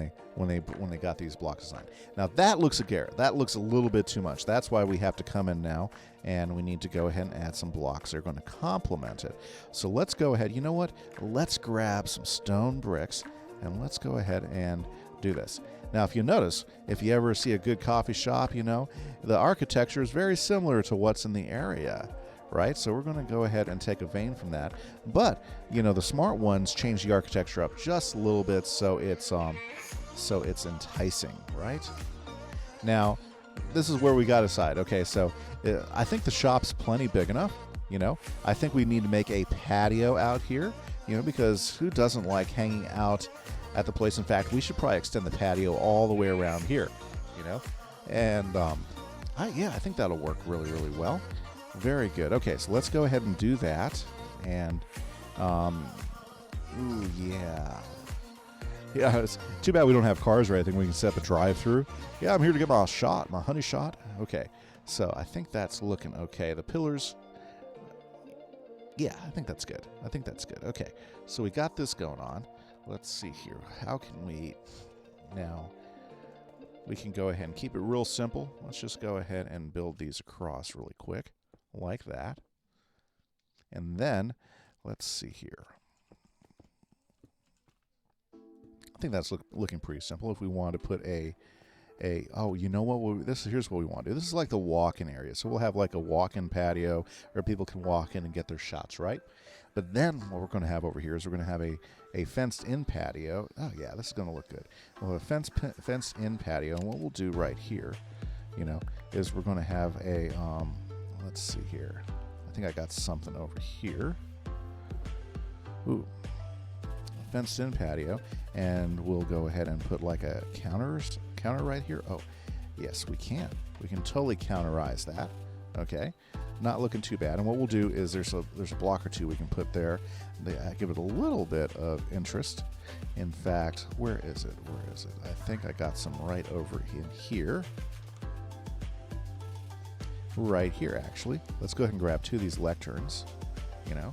[SPEAKER 1] they got these blocks designed. Now that looks that looks a little bit too much. That's why we have to come in now and we need to go ahead and add some blocks. They're going to complement it. So let's go ahead. You know what? Let's grab some stone bricks and let's go ahead and do this. Now, if you notice, if you ever see a good coffee shop, the architecture is very similar to what's in the area. Right? So we're going to go ahead and take a vein from that. But, the smart ones change the architecture up just a little bit so it's enticing, right? Now, this is where we got to decide. Okay, so I think the shop's plenty big enough, I think we need to make a patio out here, because who doesn't like hanging out at the place? In fact, we should probably extend the patio all the way around here, And, I think that'll work really, really well. Very good. Okay, so let's go ahead and do that. And, ooh, yeah. Yeah, it's too bad we don't have cars or anything. We can set up a drive-through. Yeah, I'm here to get my shot, my honey shot. Okay, so I think that's looking okay. The pillars, yeah, I think that's good. I think that's good. Okay, so we got this going on. Let's see here. How can we now? We can go ahead and keep it real simple. Let's just go ahead and build these across really quick, like that. And then, let's see here. I think that's looking pretty simple. If we want to put oh, you know what? Here's what we want to do. This is like the walk-in area. So we'll have like a walk-in patio where people can walk in and get their shots, right? But then what we're going to have over here is we're going to have a fenced-in patio. Oh, yeah, this is going to look good. We'll have a fenced-in patio. And what we'll do right here, you know, is we're going to have a, let's see here. I think I got something over here. Ooh. Fenced-in patio, and we'll go ahead and put like a counter right here. Oh, yes, we can. We can totally counterize that. Okay, not looking too bad. And what we'll do is there's a block or two we can put there. Give it a little bit of interest. In fact, where is it? Where is it? I think I got some right over in here. Right here, actually. Let's go ahead and grab two of these lecterns. You know.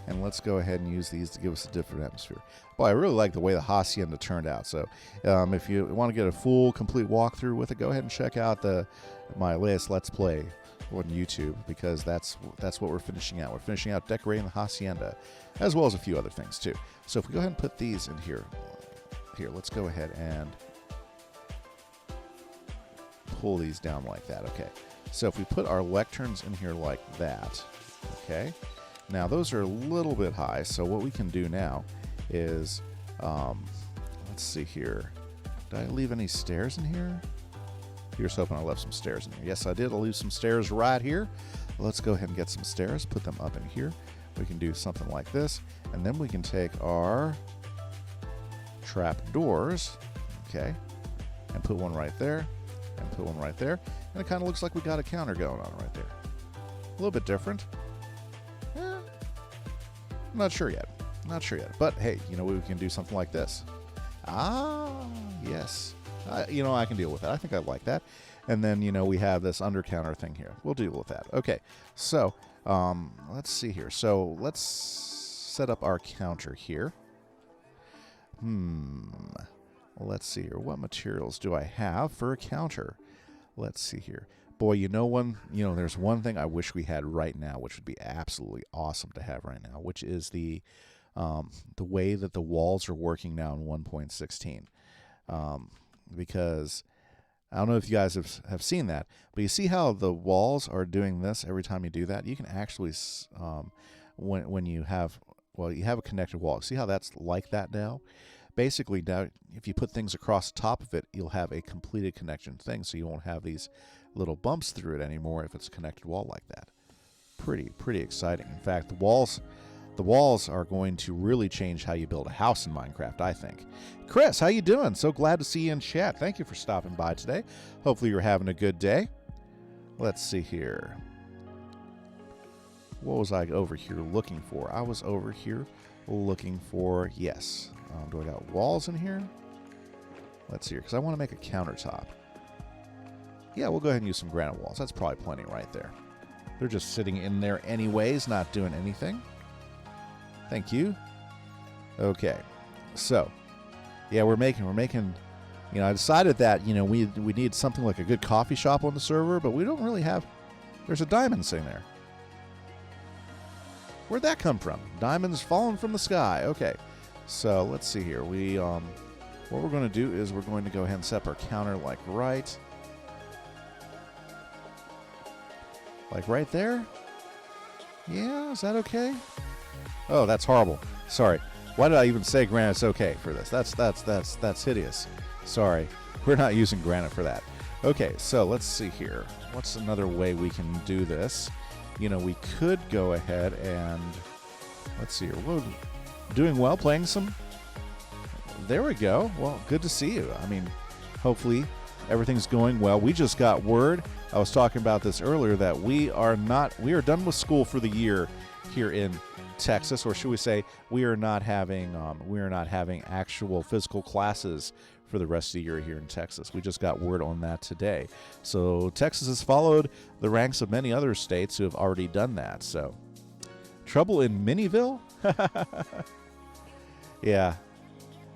[SPEAKER 1] And let's go ahead and use these to give us a different atmosphere. Boy, I really like the way the hacienda turned out. So if you want to get a full, complete walkthrough with it, go ahead and check out my latest Let's Play on YouTube, because that's what we're finishing out. We're finishing out decorating the hacienda, as well as a few other things too. So if we go ahead and put these in here, let's go ahead and pull these down like that. Okay. So if we put our lecterns in here like that, okay. Now, those are a little bit high, so what we can do now is, let's see here. Did I leave any stairs in here? Here's hoping I left some stairs in here. Yes, I did. I'll leave some stairs right here. Let's go ahead and get some stairs, put them up in here. We can do something like this, and then we can take our trap doors, okay, and put one right there, and put one right there, and it kind of looks like we got a counter going on right there. A little bit different. Not sure yet. Not sure yet. But hey, you know, we can do something like this. Ah, yes. You know, I can deal with that. I think I like that. And then, you know, we have this under counter thing here. We'll deal with that. Okay. So, let's see here. So, let's set up our counter here. Let's see here. What materials do I have for a counter? Let's see here. Boy, there's one thing I wish we had right now, which would be absolutely awesome to have right now, which is the way that the walls are working now in 1.16. Because I don't know if you guys have seen that, but you see how the walls are doing this every time you do that? You can actually, when you have a connected wall, see how that's like that now? Basically, now, if you put things across the top of it, you'll have a completed connection thing, so you won't have these little bumps through it anymore if it's a connected wall like that. Pretty exciting. In fact, the walls are going to really change how you build a house in Minecraft, I think. Chris, how you doing? So glad to see you in chat. Thank you for stopping by today. Hopefully you're having a good day. Let's see here. What was I over here looking for? I was over here looking for, yes. Do I got walls in here? Let's see here, because I want to make a countertop. Yeah, we'll go ahead and use some granite walls. That's probably plenty right there. They're just sitting in there anyways, not doing anything. Thank you. Okay. So, yeah, we're making, you know, I decided that, you know, we need something like a good coffee shop on the server, but we don't really have, there's a diamond sitting there. Where'd that come from? Diamonds falling from the sky. Okay. So, let's see here. What we're going to do is we're going to go ahead and set up our counter like right there. Yeah, is that okay? Oh, that's horrible. Sorry. Why did I even say granite's okay for this? That's hideous. Sorry. We're not using granite for that. Okay, so let's see here. What's another way we can do this? You know, we could go ahead and let's see here. Whoa. Doing well, playing some. There we go. Well, good to see you. I mean, hopefully everything's going well. We just got word, I was talking about this earlier, that we are done with school for the year here in Texas, or should we say we are not having actual physical classes for the rest of the year here in Texas. We just got word on that today. So Texas has followed the ranks of many other states who have already done that. So trouble in Miniville? Yeah.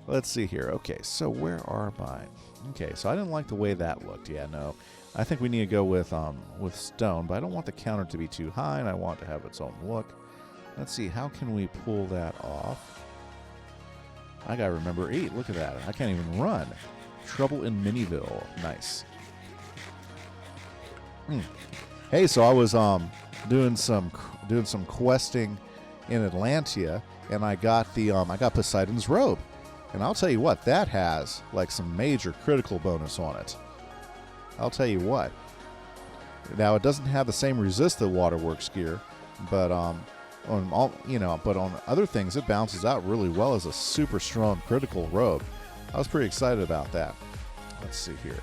[SPEAKER 1] Let's see here. Okay, so where are mine? Okay, so I didn't like the way that looked. Yeah, no. I think we need to go with stone, but I don't want the counter to be too high, and I want it to have its own look. Let's see, how can we pull that off? I gotta remember 8. Look at that. I can't even run. Trouble in Miniville. Nice. Hey, so I was doing some questing in Atlantia, and I got Poseidon's robe. And I'll tell you what, that has like some major critical bonus on it. I'll tell you what. Now it doesn't have the same resist that Waterworks gear, but on other things it bounces out really well as a super strong critical robe. I was pretty excited about that. Let's see here.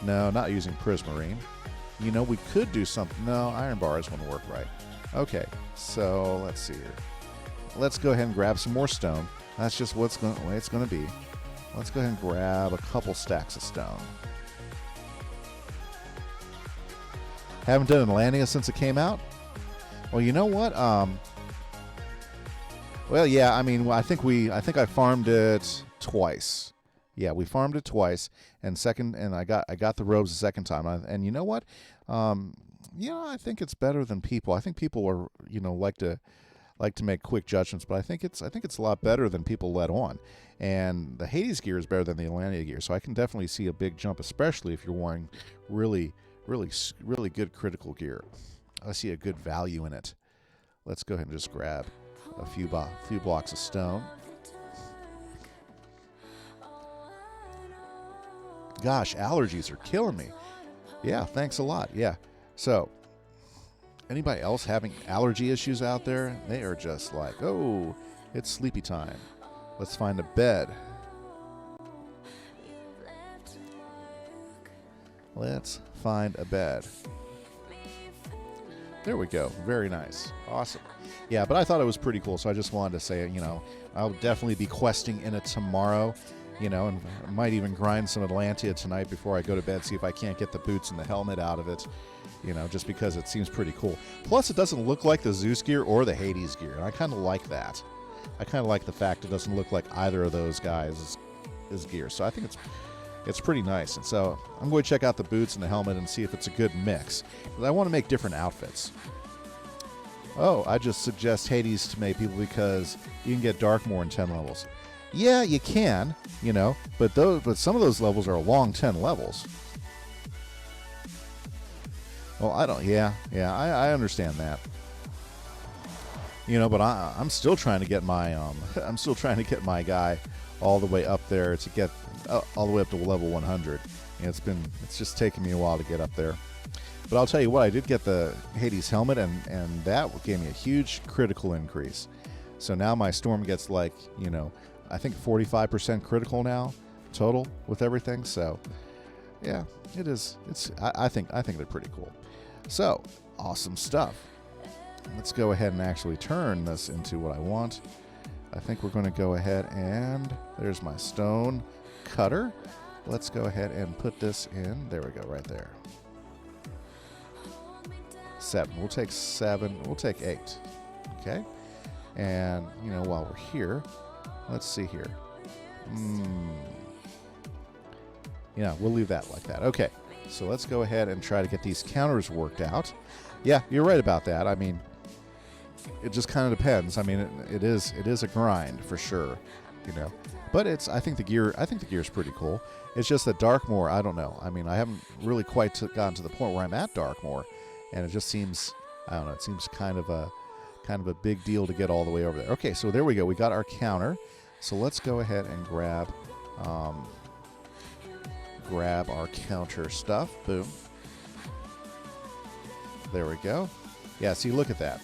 [SPEAKER 1] No, not using Prismarine. You know, we could do something. No, Iron Bars wouldn't work right. Okay, so let's see here. Let's go ahead and grab some more stone. That's just the way it's going to be. Let's go ahead and grab a couple stacks of stone. Haven't done Atlantia since it came out. Well, you know what? Well, yeah. I mean, I think I farmed it twice. Yeah, we farmed it twice, and I got the robes the second time. And you know what? I think it's better than people. I think people are like to make quick judgments, but I think it's a lot better than people let on. And the Hades gear is better than the Atlantia gear, so I can definitely see a big jump, especially if you're wearing really good critical gear. I see a good value in it. Let's go ahead and just grab a few blocks of stone. Gosh, allergies are killing me. Yeah, thanks a lot. Yeah. So, anybody else having allergy issues out there? They are just like, oh, it's sleepy time. Let's find a bed. Let's find a bed. There we go. Very nice. Awesome. Yeah, but I thought it was pretty cool, so I just wanted to say, I'll definitely be questing in it tomorrow, and I might even grind some Atlantia tonight before I go to bed, see if I can't get the boots and the helmet out of it, just because it seems pretty cool. Plus, it doesn't look like the Zeus gear or the Hades gear, and I kind of like that. I kind of like the fact it doesn't look like either of those guys' gear, so I think it's pretty nice. And so I'm going to check out the boots and the helmet and see if it's a good mix, because I want to make different outfits. Oh, I just suggest Hades to make people because you can get Darkmoor in 10 levels. Yeah, you can, but some of those levels are a long 10 levels. Well, I don't. Yeah, I understand that. But I'm still trying to get my guy all the way up there to get all the way up to level 100. And it's just taken me a while to get up there. But I'll tell you what, I did get the Hades helmet, and that gave me a huge critical increase. So now my storm gets I think 45% critical now total with everything. So yeah, it is. I think they're pretty cool. So awesome stuff. Let's go ahead and actually turn this into what I want. I think we're going to go ahead and there's my stone cutter. Let's go ahead and put this in. There we go, right there. 7. We'll take 7. We'll take 8. Okay. And, while we're here, let's see here. Yeah, we'll leave that like that. Okay. So let's go ahead and try to get these counters worked out. Yeah, you're right about that. I mean, it just kind of depends. I mean, it is a grind for sure, But I think the gear is pretty cool. It's just that Darkmoor, I don't know. I mean, I haven't really quite gotten to the point where I'm at Darkmoor, and it just seems, I don't know, it seems kind of a big deal to get all the way over there. Okay, so there we go. We got our counter. So let's go ahead and grab our counter stuff. Boom. There we go. Yeah, see, look at that.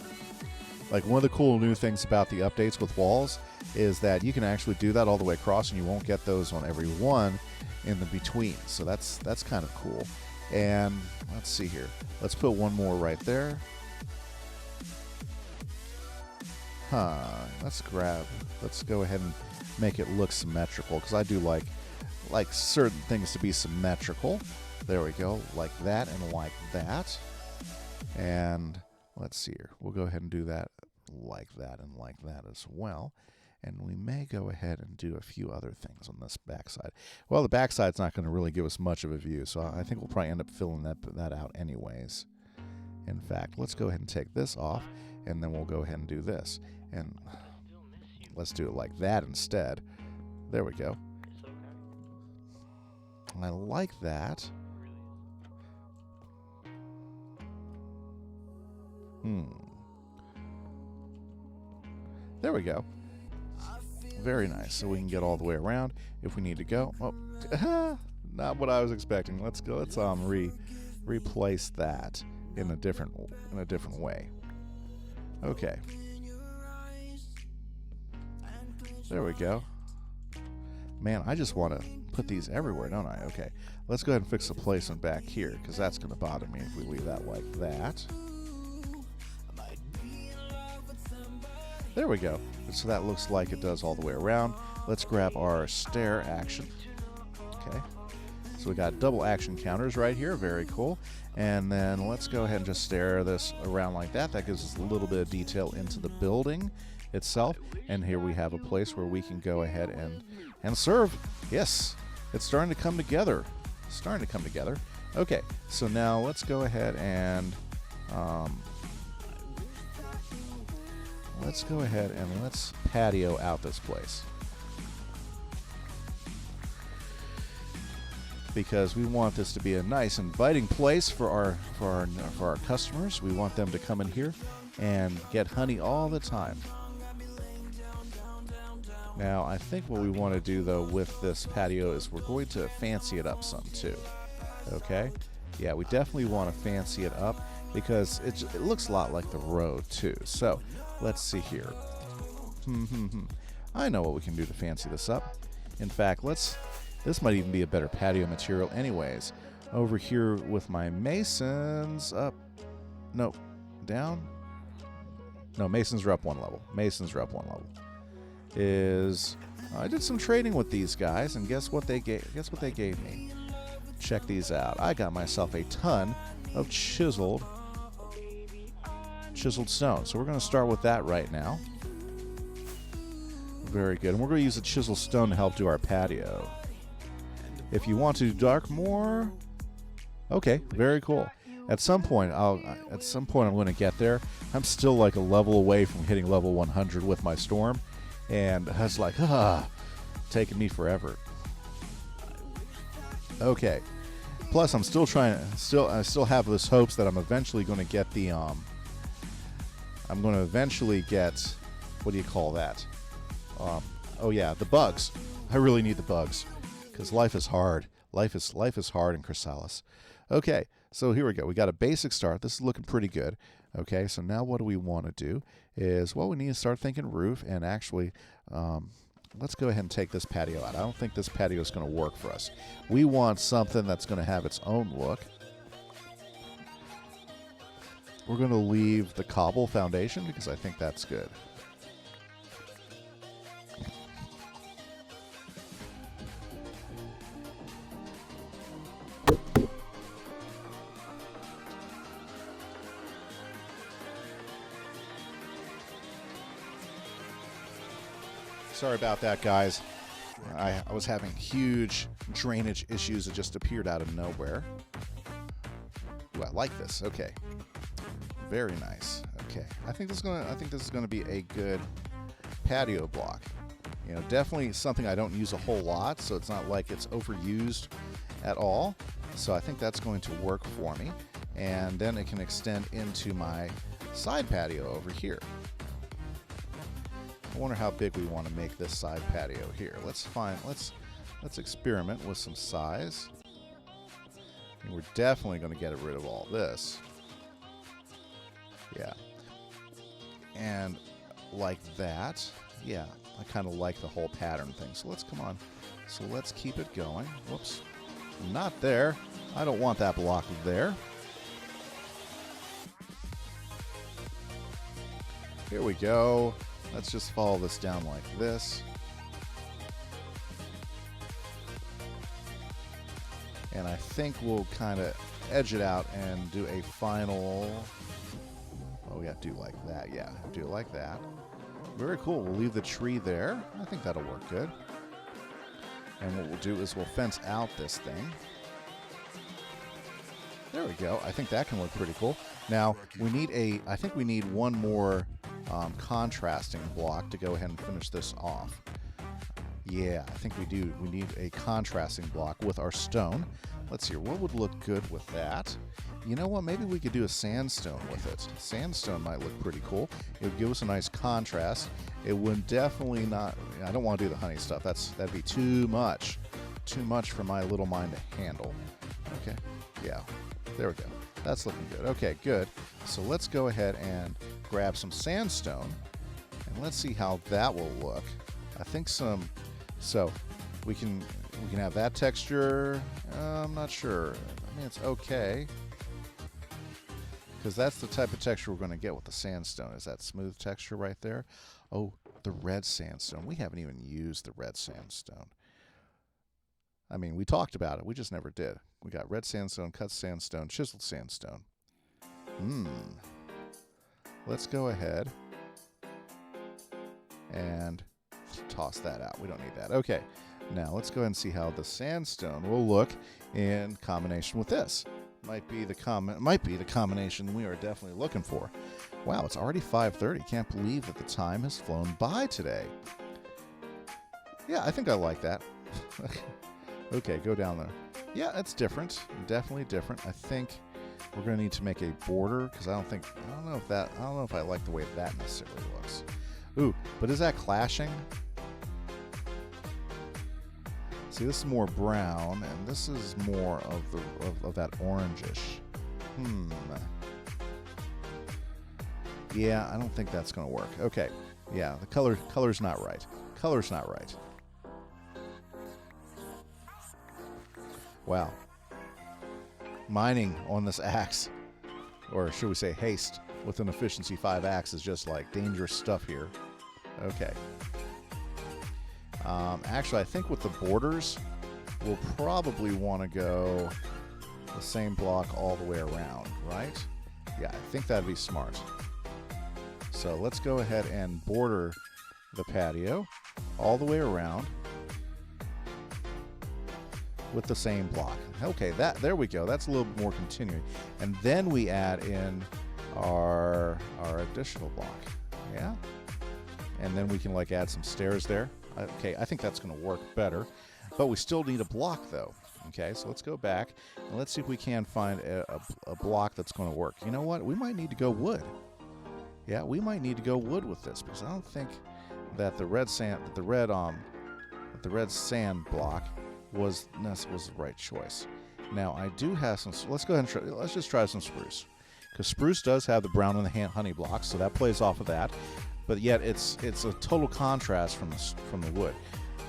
[SPEAKER 1] Like, one of the cool new things about the updates with walls is that you can actually do that all the way across, and you won't get those on every one in the between. So that's kind of cool. And let's see here. Let's put one more right there. Let's go ahead and make it look symmetrical, because I do like certain things to be symmetrical. There we go, like that and like that. And let's see here. We'll go ahead and do that like that and like that as well. And we may go ahead and do a few other things on this backside. Well, the backside's not going to really give us much of a view, so I think we'll probably end up filling that out anyways. In fact, let's go ahead and take this off, and then we'll go ahead and do this. And let's do it like that instead. There we go. I like that. There we go. Very nice. So we can get all the way around if we need to go. Oh, not what I was expecting. Let's go. Let's replace that in a different way. Okay. There we go. Man, I just want to put these everywhere, don't I? Okay. Let's go ahead and fix the placement back here, because that's going to bother me if we leave that like that. There we go. So that looks like it does all the way around. Let's grab our stair action. Okay. So we got double action counters right here. Very cool. And then let's go ahead and just stair this around like that. That gives us a little bit of detail into the building itself. And here we have a place where we can go ahead and serve. Yes, it's starting to come together. It's starting to come together. Okay, so now let's go ahead and let's patio out this place, because we want this to be a nice, inviting place for our customers. We want them to come in here and get honey all the time. Now, I think what we want to do, though, with this patio is we're going to fancy it up some, too. Okay? Yeah, we definitely want to fancy it up, because it looks a lot like the road, too. So, let's see here. I know what we can do to fancy this up. In fact, this might even be a better patio material anyways. Over here with my masons up. No, down. No, masons are up one level. Masons are up one level. I did some trading with these guys, and guess what they gave me? Check these out. I got myself a ton of chiseled stone. So we're going to start with that right now. Very good. And we're going to use the chiseled stone to help do our patio. If you want to do dark more, okay, very cool. At some point I'm going to get there. I'm still like a level away from hitting level 100 with my storm. And I was like, taking me forever. Okay. Plus, I'm still I still have this hopes that I'm eventually going to get the, I'm going to eventually get, what do you call that? Oh yeah, the bugs. I really need the bugs, because life is hard. Life is hard in Chrysalis. Okay, so here we go. We got a basic start. This is looking pretty good. Okay, so now what do we want to do is, well, we need to start thinking roof, and actually, let's go ahead and take this patio out. I don't think this patio is going to work for us. We want something that's going to have its own look. We're going to leave the cobble foundation, because I think that's good. Sorry about that, guys. I was having huge drainage issues that just appeared out of nowhere. Ooh, I like this. Okay. Very nice. Okay. I think this is gonna be a good patio block. You know, definitely something I don't use a whole lot, so it's not like it's overused at all. So I think that's going to work for me. And then it can extend into my side patio over here. I wonder how big we want to make this side patio here. Let's experiment with some size. And we're definitely going to get rid of all this. Yeah. And like that. Yeah, I kind of like the whole pattern thing. So let's come on. So let's keep it going. Whoops. Not there. I don't want that block there. Here we go. Let's just follow this down like this. And I think we'll kind of edge it out and do a final... Oh, we got to do like that. Yeah, do it like that. Very cool. We'll leave the tree there. I think that'll work good. And what we'll do is we'll fence out this thing. There we go. I think that can look pretty cool. Now, we need I think we need one more contrasting block to go ahead and finish this off. Yeah, I think we do. We need a contrasting block with our stone. Let's see, what would look good with that? You know what? Maybe we could do a sandstone with it. Sandstone might look pretty cool. It would give us a nice contrast. It would definitely not... I don't want to do the honey stuff. That'd be too much. Too much for my little mind to handle. Okay. Yeah. There we go. That's looking good. Okay, good. So let's go ahead and grab some sandstone. And let's see how that will look. I think some... So, we can have that texture. I'm not sure. I mean, it's okay. Because that's the type of texture we're going to get with the sandstone. Is that smooth texture right there? Oh, the red sandstone. We haven't even used the red sandstone. I mean, we talked about it. We just never did. We got red sandstone, cut sandstone, chiseled sandstone. Let's go ahead and toss that out. We don't need that. Okay. Now, let's go ahead and see how the sandstone will look in combination with this. Might be the combination we are definitely looking for. Wow, it's already 5:30. Can't believe that the time has flown by today. Yeah, I think I like that. Okay, go down there. Yeah, it's different. Definitely different. I think we're going to need to make a border because I don't know if I like the way that necessarily looks. Ooh, but is that clashing? See, this is more brown, and this is more of that orangish. Yeah, I don't think that's going to work. Okay, yeah, the color's not right. Color's not right. Wow. Mining on this axe, or should we say haste, with an efficiency 5 axe is just like dangerous stuff here. Okay. Actually, I think with the borders, we'll probably want to go the same block all the way around, right? Yeah, I think that'd be smart. So let's go ahead and border the patio all the way around with the same block. Okay, there we go. That's a little bit more continuing. And then we add in our additional block. Yeah? And then we can like add some stairs there. Okay, I think that's going to work better. But we still need a block, though. Okay, so let's go back, and let's see if we can find a block that's going to work. You know what? We might need to go wood. Yeah, we might need to go wood with this, because I don't think that the red sand block was the right choice. Now, I do have some... Let's go ahead and let's just try some spruce. Because spruce does have the brown and the honey blocks, so that plays off of that. But yet it's a total contrast from the wood.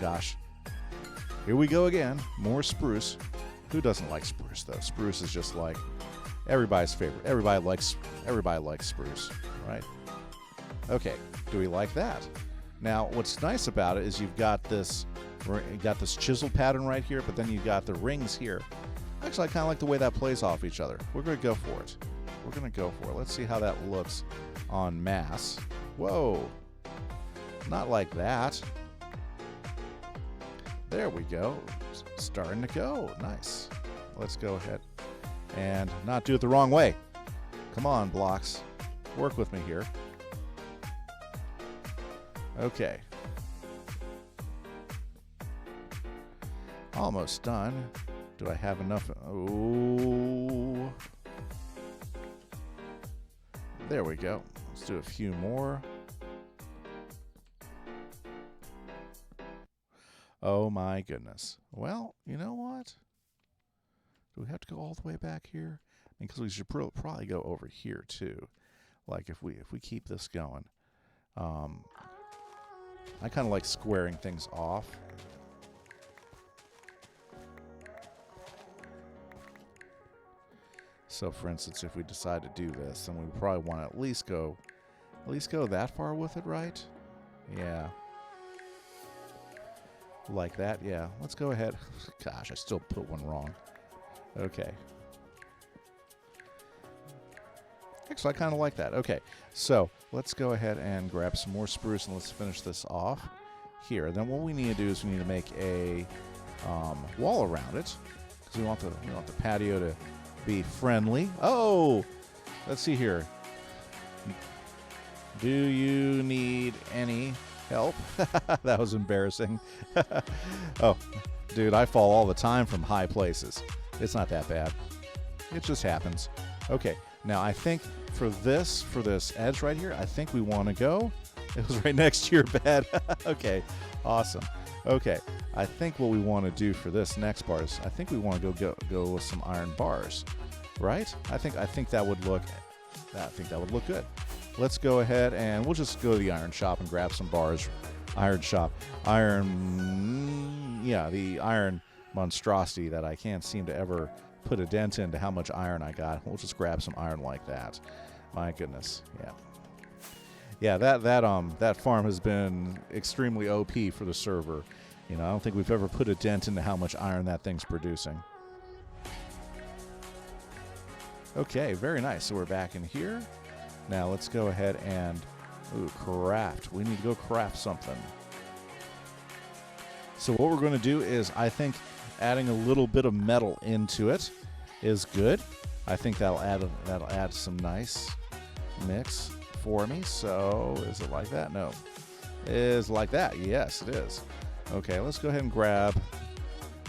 [SPEAKER 1] Gosh, here we go again. More spruce. Who doesn't like spruce though? Spruce is just like everybody's favorite. Everybody likes spruce, right? Okay, do we like that? Now, what's nice about it is you've got this chisel pattern right here, but then you've got the rings here. Actually, I kind of like the way that plays off each other. We're going to go for it. We're going to go for it. Let's see how that looks on mass. Whoa, not like that. There we go. Starting to go. Nice. Let's go ahead and not do it the wrong way. Come on, blocks. Work with me here. Okay. Almost done. Do I have enough? Oh. There we go. Let's do a few more. Oh my goodness. Well, you know what? Do we have to go all the way back here? Because we should probably go over here too. Like if we keep this going. I kind of like squaring things off. So for instance, if we decide to do this, then we probably want to at least go that far with it, right? Yeah. Like that, yeah. Let's go ahead. Gosh, I still put one wrong. Okay. Actually, I kind of like that. Okay, so let's go ahead and grab some more spruce and let's finish this off here. Then what we need to do is we need to make a wall around it because we want the patio to be friendly. Oh, let's see here. Do you need any help? That was embarrassing. Oh, dude, I fall all the time from high places. It's not that bad. It just happens. Okay, now I think for this edge right here, I think we want to go. It was right next to your bed. Okay, awesome. Okay, I think what we want to do for this next bar is I think we want to go with some iron bars, right? I think that would look good. Let's go ahead and we'll just go to the iron shop and grab some bars. Iron shop, the iron monstrosity that I can't seem to ever put a dent into how much iron I got. We'll just grab some iron like that. My goodness, yeah. Yeah, that farm has been extremely OP for the server. You know, I don't think we've ever put a dent into how much iron that thing's producing. Okay, very nice. So we're back in here. Now let's go ahead and craft. We need to go craft something. So what we're going to do is, I think adding a little bit of metal into it is good. I think that'll add some nice mix for me. So is it like that? No. Is it like that? Yes, it is. Okay, let's go ahead and grab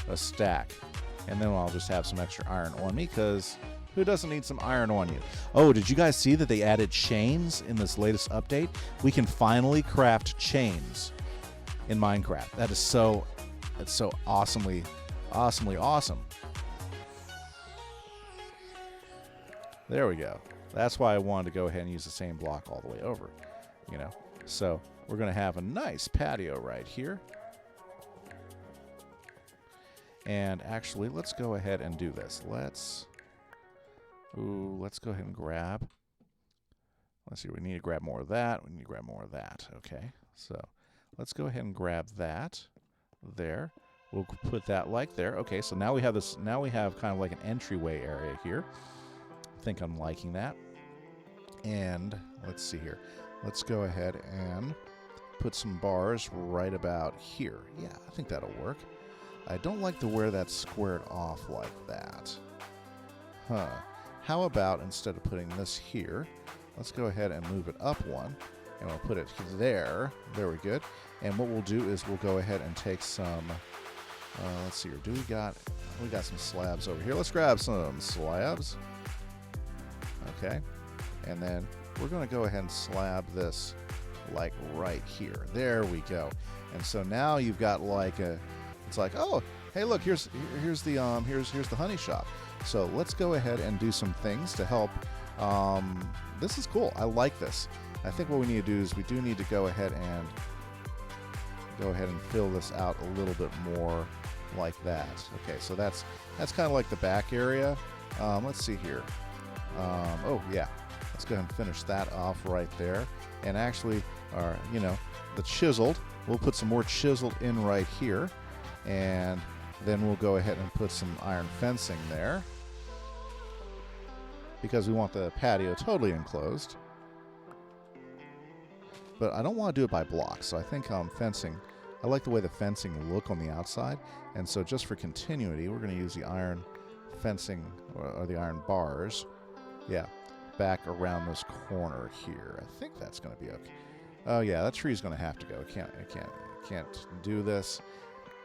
[SPEAKER 1] a stack. And then I'll just have some extra iron on me because who doesn't need some iron on you? Oh, did you guys see that they added chains in this latest update? We can finally craft chains in Minecraft. That's so awesomely awesome. There we go. That's why I wanted to go ahead and use the same block all the way over, you know. So we're going to have a nice patio right here. And actually, let's go ahead and do this. Let's go ahead and grab. Let's see, we need to grab more of that. We need to grab more of that. Okay, so let's go ahead and grab that there. We'll put that like there. Okay, so now we have this. Now we have kind of like an entryway area here. I think I'm liking that. And let's see here. Let's go ahead and put some bars right about here. Yeah, I think that'll work. I don't like the where that's squared off like that. Huh. How about instead of putting this here, let's go ahead and move it up one. And we'll put it there. Very good. And what we'll do is we'll go ahead and take some, let's see here. We got some slabs over here. Let's grab some slabs. Okay. And then we're going to go ahead and slab this like right here. There we go. And so now you've got like a, it's like, oh, hey, look, here's the honey shop. So let's go ahead and do some things to help. This is cool. I like this. I think what we need to do is we do need to go ahead and fill this out a little bit more like that. Okay, so that's kind of like the back area. Let's see here. Oh yeah, let's go ahead and finish that off right there. And actually, the chiseled. We'll put some more chiseled in right here, and then we'll go ahead and put some iron fencing there because we want the patio totally enclosed. But I don't want to do it by blocks, so I think fencing, I like the way the fencing look on the outside, and so just for continuity, we're going to use the iron fencing, or the iron bars, yeah, back around this corner here. I think that's going to be okay. Oh yeah, that tree's going to have to go. I can't do this.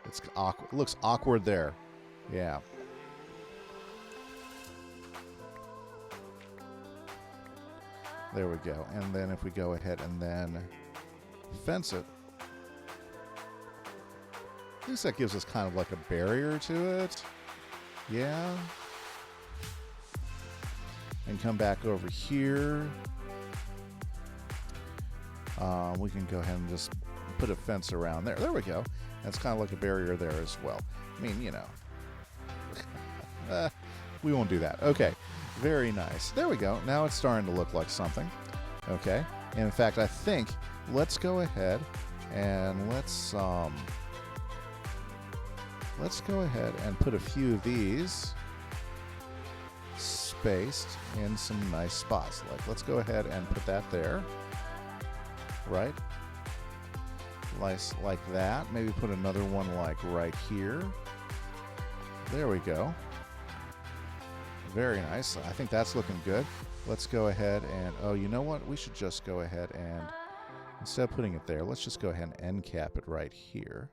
[SPEAKER 1] It's awkward. It looks awkward there. Yeah. There we go. And then if we go ahead and then fence it, at least that gives us kind of like a barrier to it. Yeah. And come back over here. We can go ahead and just put a fence around there. There we go. That's kind of like a barrier there as well. I mean, we won't do that. Okay. Very nice. There we go. Now it's starting to look like something. Okay. And in fact, I think let's go ahead And let's go ahead and put a few of these spaced in some nice spots. Like, let's go ahead and put that there, right? Like that. Maybe put another one like right here. There we go. Very nice. I think that's looking good. Let's go ahead and, oh, you know what? We should just go ahead and, instead of putting it there, let's just go ahead and end cap it right here.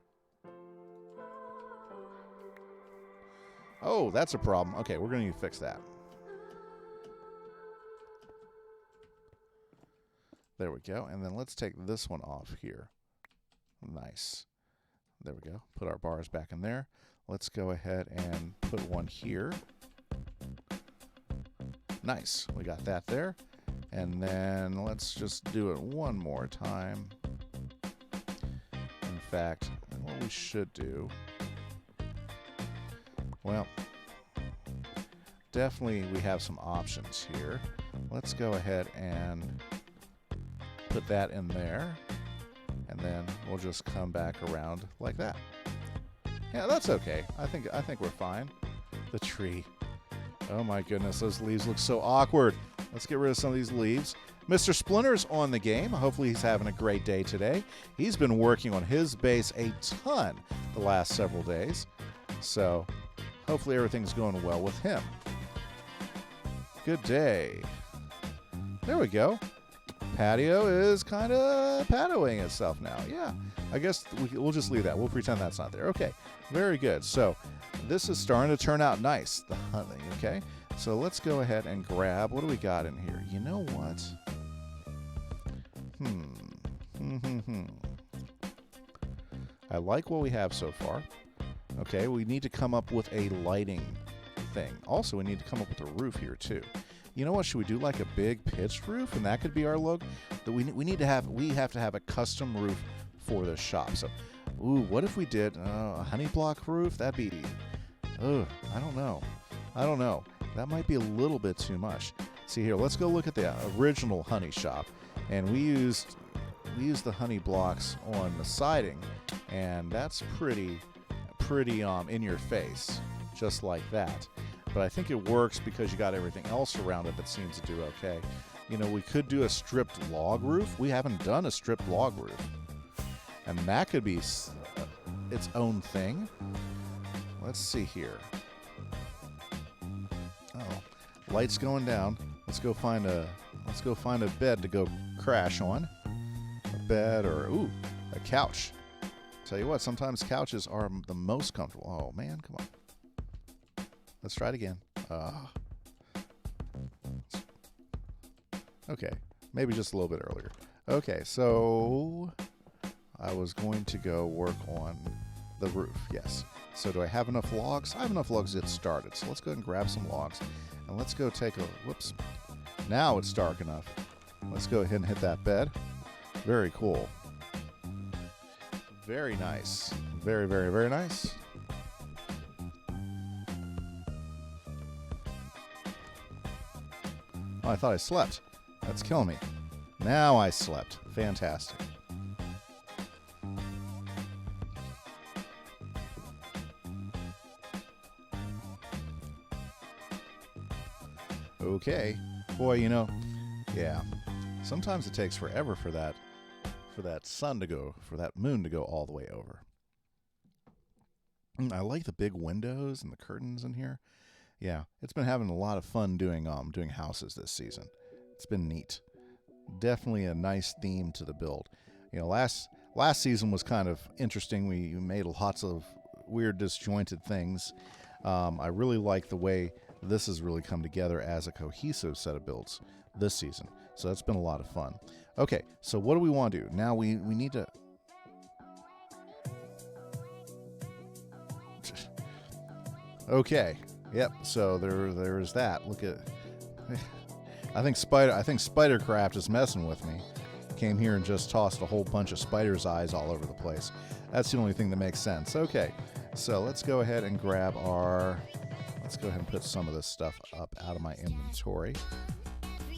[SPEAKER 1] Oh, that's a problem. Okay, we're going to need to fix that. There we go. And then let's take this one off here. Nice. There we go. Put our bars back in there. Let's go ahead and put one here. Nice. We got that there. And then let's just do it one more time. In fact, what we should do, well, definitely we have some options here. Let's go ahead and put that in there. And then we'll just come back around like that. Yeah, that's okay. I think we're fine. The tree. Oh my goodness, those leaves look so awkward. Let's get rid of some of these leaves. Mr. Splinter's on the game. Hopefully he's having a great day today. He's been working on his base a ton the last several days. So hopefully everything's going well with him. Good day. There we go. Patio is kind of patioing itself now. Yeah, I guess we'll just leave that. We'll pretend that's not there. Okay, very good. So this is starting to turn out nice, the hunting, okay? So let's go ahead and grab, what do we got in here? You know what? I like what we have so far. Okay, we need to come up with a lighting thing. Also, we need to come up with a roof here too. You know what? Should we do like a big pitched roof, and that could be our logo? That we have to have a custom roof for this shop. So, ooh, what if we did a honey block roof? That'd be, I don't know. That might be a little bit too much. See here, let's go look at the original honey shop, and we used the honey blocks on the siding, and that's pretty in your face, just like that. But I think it works because you got everything else around it that seems to do okay. You know, we could do a stripped log roof. We haven't done a stripped log roof. And that could be its own thing. Let's see here. Oh, light's going down. Let's go find a bed to go crash on. A bed or a couch. Tell you what, sometimes couches are the most comfortable. Oh man, come on. Let's try it again. Okay, maybe just a little bit earlier. Okay, so I was going to go work on the roof, yes. So do I have enough logs? I have enough logs to get started. So let's go ahead and grab some logs. And let's go take a, whoops. Now it's dark enough. Let's go ahead and hit that bed. Very cool. Very nice. Very, very, very nice. Oh, I thought I slept. That's killing me. Now I slept. Fantastic. Okay. Boy, you know, yeah. Sometimes it takes forever for that sun to go, for that moon to go all the way over. I like the big windows and the curtains in here. Yeah, it's been having a lot of fun doing houses this season. It's been neat. Definitely a nice theme to the build. You know, last season was kind of interesting. We made lots of weird disjointed things. I really like the way this has really come together as a cohesive set of builds this season. So that's been a lot of fun. Okay, so what do we want to do? Now we need to... Okay. Yep, so there is that. Look at... I think Spidercraft is messing with me. Came here and just tossed a whole bunch of spider's eyes all over the place. That's the only thing that makes sense. Okay, so let's go ahead and grab our... Let's go ahead and put some of this stuff up out of my inventory.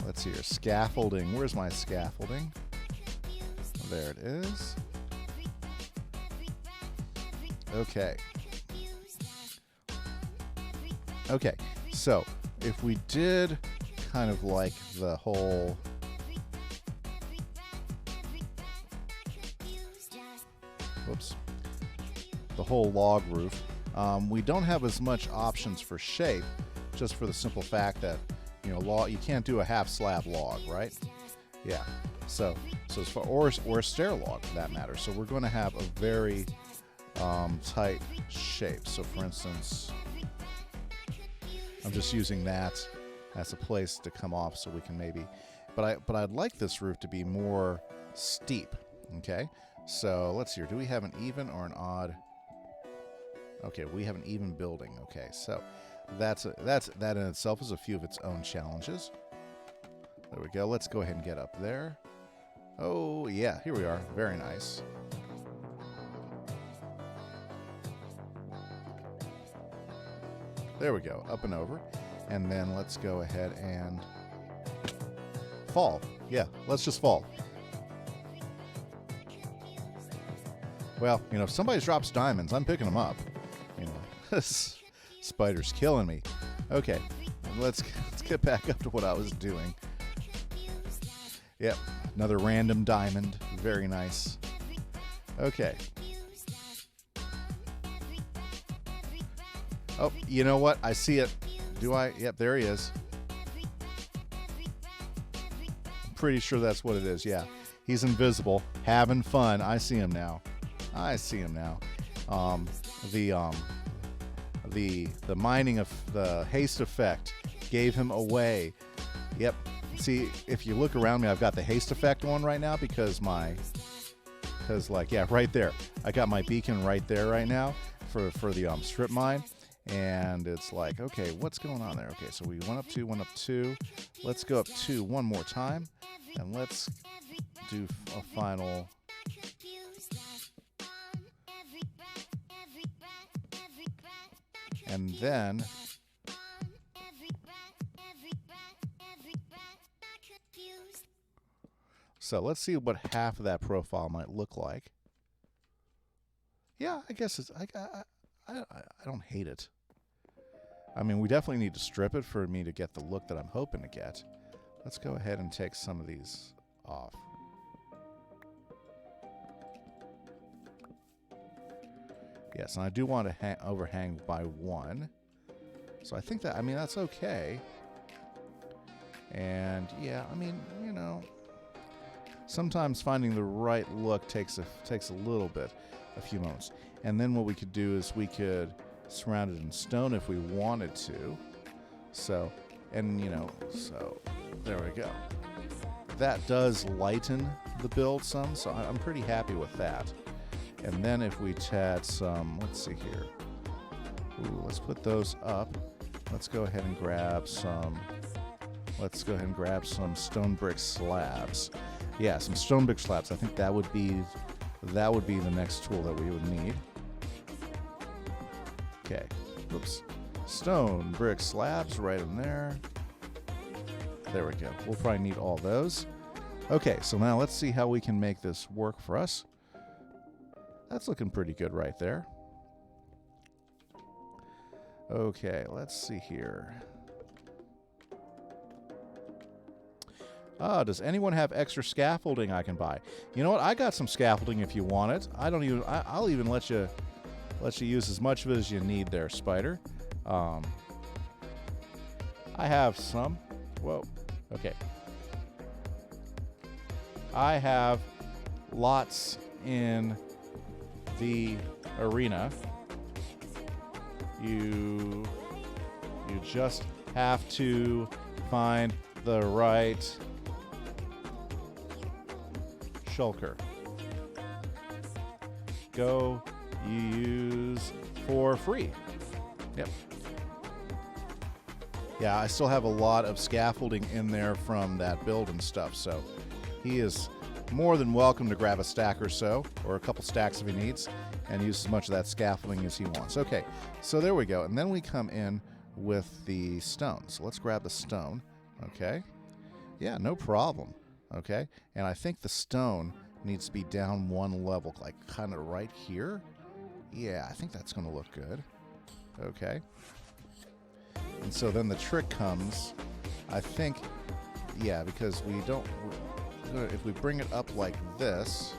[SPEAKER 1] Let's see here. Scaffolding. Where's my scaffolding? There it is. Okay. Okay, so if we did kind of like the whole... Whoops. The whole log roof. We don't have as much options for shape, just for the simple fact that, you know, you can't do a half slab log, right? Yeah. So as far, or a stair log for that matter. So we're going to have a very tight shape. So for instance, I'm just using that as a place to come off so we can maybe, but I'd like this roof to be more steep. Okay. So let's see here. Do we have an even or an odd? Okay, we have an even building. Okay, so that in itself is a few of its own challenges. There we go. Let's go ahead and get up there. Oh yeah, here we are. Very nice. There we go. Up and over, and then let's go ahead and fall. Yeah, let's just fall. Well, you know, if somebody drops diamonds, I'm picking them up. You know, this spider's killing me. Okay, let's get back up to what I was doing. Yep, another random diamond. Very nice. Okay. Oh, you know what? I see it. Do I? Yep, there he is. I'm pretty sure that's what it is. Yeah, he's invisible, having fun. I see him now. I see him now. The mining of the haste effect gave him away. Yep. See, if you look around me, I've got the haste effect on right now because like, yeah, right there. I got my beacon right there right now for the strip mine, and it's like, okay, what's going on there? Okay, so we went up 2. Let's go up 2 one more time, and let's do a final. And then so let's see what half of that profile might look like. Yeah, I guess it's I don't hate it. I mean, we definitely need to strip it for me to get the look that I'm hoping to get. Let's go ahead and take some of these off. Yes, and I do want to overhang by 1. So I think that, I mean, that's okay. And yeah, I mean, you know, sometimes finding the right look takes a little bit, a few moments. And then what we could do is we could surround it in stone if we wanted to. So, and you know, so there we go. That does lighten the build some, so I'm pretty happy with that. And then if we had some, let's see here. Ooh, let's put those up. Let's go ahead and grab some. Let's go ahead and grab some stone brick slabs. Yeah, some stone brick slabs. I think that would be the next tool that we would need. Okay. Oops. Stone brick slabs right in there. There we go. We'll probably need all those. Okay, so now let's see how we can make this work for us. That's looking pretty good right there. Okay, let's see here. Does anyone have extra scaffolding I can buy? You know what? I got some scaffolding if you want it. I'll even let you use as much of it as you need there, Spider. I have some. Whoa. Okay. I have lots in the arena. You just have to find the right shulker. Go use for free. Yep. Yeah, I still have a lot of scaffolding in there from that build and stuff, so he is more than welcome to grab a stack or so, or a couple stacks if he needs, and use as much of that scaffolding as he wants. Okay, so there we go. And then we come in with the stone. So let's grab the stone. Okay. Yeah, no problem. Okay. And I think the stone needs to be down 1 level, like kind of right here. Yeah, I think that's going to look good. Okay. And so then the trick comes, I think, yeah, because we don't, if we bring it up like this,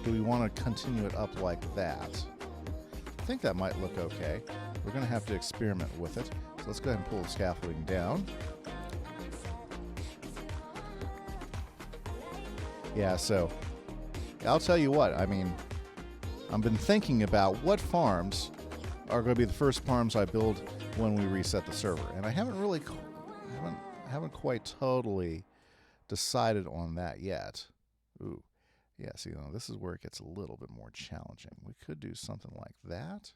[SPEAKER 1] do we want to continue it up like that? I think that might look okay. We're going to have to experiment with it. So let's go ahead and pull the scaffolding down. Yeah, so I'll tell you what, I mean, I've been thinking about what farms are going to be the first farms I build when we reset the server. And I haven't really, haven't quite totally decided on that yet. Ooh, yeah, see, this is where it gets a little bit more challenging. We could do something like that.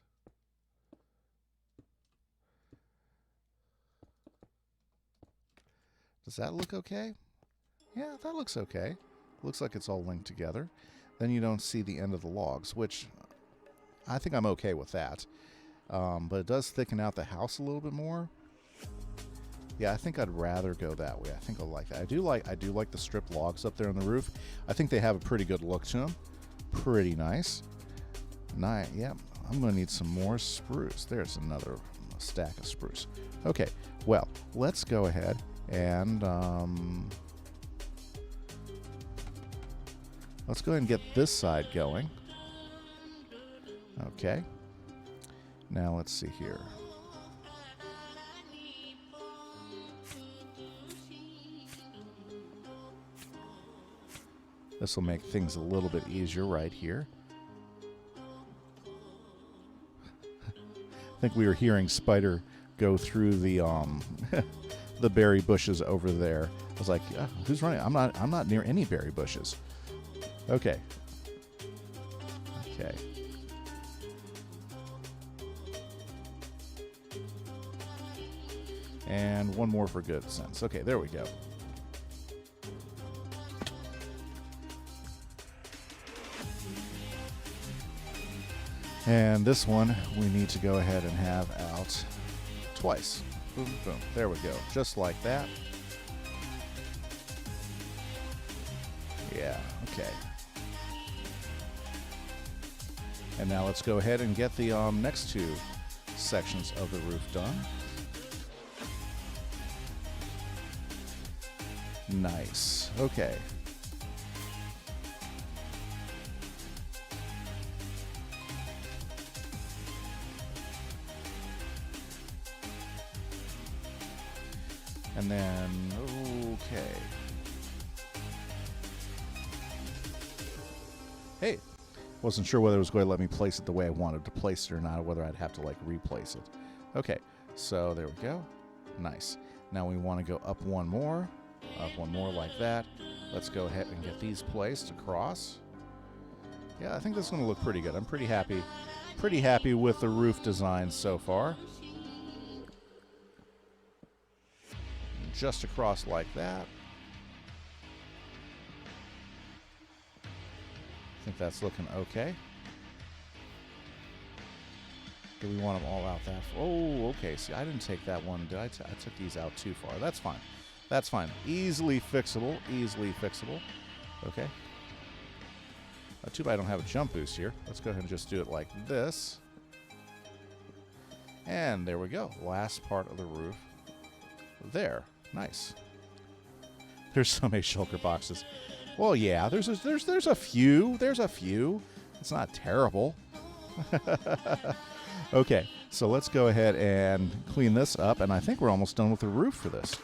[SPEAKER 1] Does that look okay? Yeah, that looks okay. Looks like it's all linked together. Then you don't see the end of the logs, which I think I'm okay with that. But it does thicken out the house a little bit more. Yeah, I think I'd rather go that way. I think I'll like that. I do like the strip logs up there on the roof. I think they have a pretty good look to them. Pretty nice. Nice. Yeah, I'm going to need some more spruce. There's another stack of spruce. Okay, well, let's go ahead and let's go ahead and get this side going. Okay. Now let's see here. This will make things a little bit easier right here. I think we were hearing Spider go through the the berry bushes over there. I was like, who's running? I'm not near any berry bushes. Okay. Okay. And one more for good sense. Okay, there we go. And this one we need to go ahead and have out twice. Boom, boom. There we go. Just like that. Yeah, okay. And now let's go ahead and get the next two sections of the roof done. Nice. Okay. And then, okay. Hey, wasn't sure whether it was going to let me place it the way I wanted to place it or not, or whether I'd have to like replace it. Okay, so there we go. Nice. Now we want to go up one more like that. Let's go ahead and get these placed across. Yeah, I think this is going to look pretty good. I'm pretty happy with the roof design so far. Just across like that. I think that's looking okay. Do we want them all out that far? Oh, okay. See, I didn't take that one. Did I? I took these out too far. That's fine. That's fine. Easily fixable. Easily fixable. Okay. Too bad I don't have a jump boost here. Let's go ahead and just do it like this. And there we go. Last part of the roof. There. Nice. There's so many shulker boxes. Well, yeah, there's a few. There's a few. It's not terrible. Okay, so let's go ahead and clean this up, and I think we're almost done with the roof for this.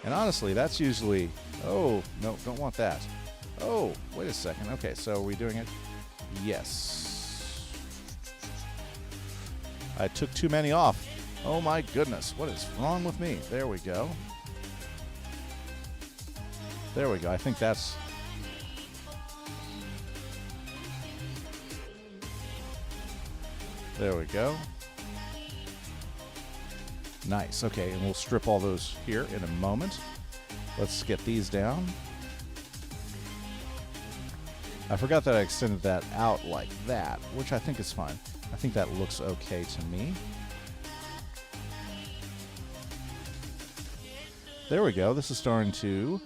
[SPEAKER 1] And honestly, that's usually... Oh, no, don't want that. Oh, wait a second. Okay, so are we doing it? Yes. I took too many off. Oh my goodness, what is wrong with me? There we go. There we go. I think that's... There we go. Nice. Okay, and we'll strip all those here in a moment. Let's get these down. I forgot that I extended that out like that, which I think is fine. I think that looks okay to me. There we go. This is starting to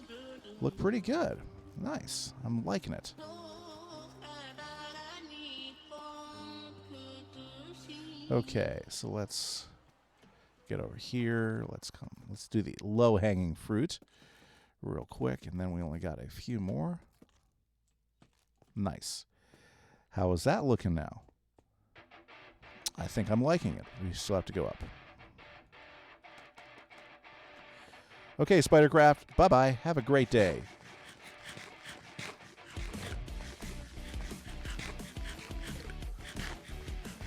[SPEAKER 1] look pretty good. Nice. I'm liking it. Okay, so let's get over here. Let's do the low-hanging fruit real quick, and then we only got a few more. Nice. How is that looking now? I think I'm liking it. We still have to go up. Okay, SpiderCraft, bye-bye. Have a great day.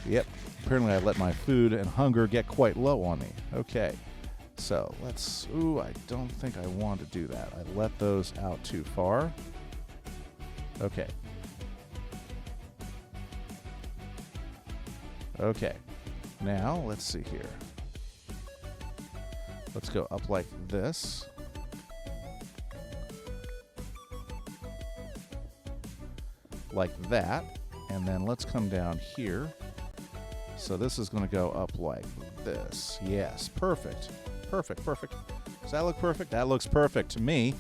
[SPEAKER 1] Yep, apparently I let my food and hunger get quite low on me. Okay, so let's... Ooh, I don't think I want to do that. I let those out too far. Okay. Okay, now let's see here. Let's go up like this. Like that. And then let's come down here. So this is going to go up like this. Yes, perfect. Perfect, perfect. Does that look perfect? That looks perfect to me.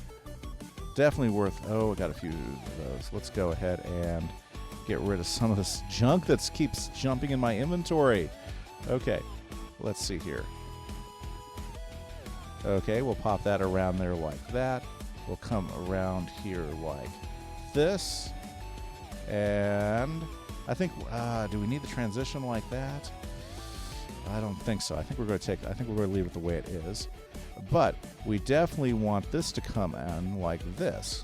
[SPEAKER 1] Definitely worth... Oh, I got a few of those. Let's go ahead and get rid of some of this junk that keeps jumping in my inventory. Okay, let's see here. Okay, we'll pop that around there like that. We'll come around here like this. And I think, do we need the transition like that? I don't think so. I think we're going to leave it the way it is. But we definitely want this to come in like this.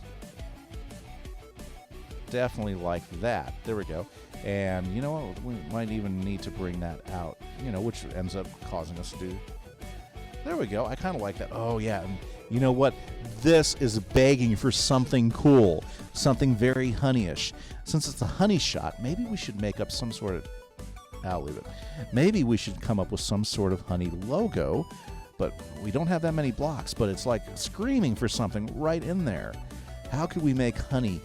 [SPEAKER 1] Definitely like that. There we go. And you know what? We might even need to bring that out, you know, which ends up causing us to do. There we go. I kind of like that. Oh, yeah. And you know what? This is begging for something cool, something very honeyish. Since it's a honey shot, maybe we should make up some sort of... I'll leave it. Maybe we should come up with some sort of honey logo, but we don't have that many blocks, but it's like screaming for something right in there. How could we make honey?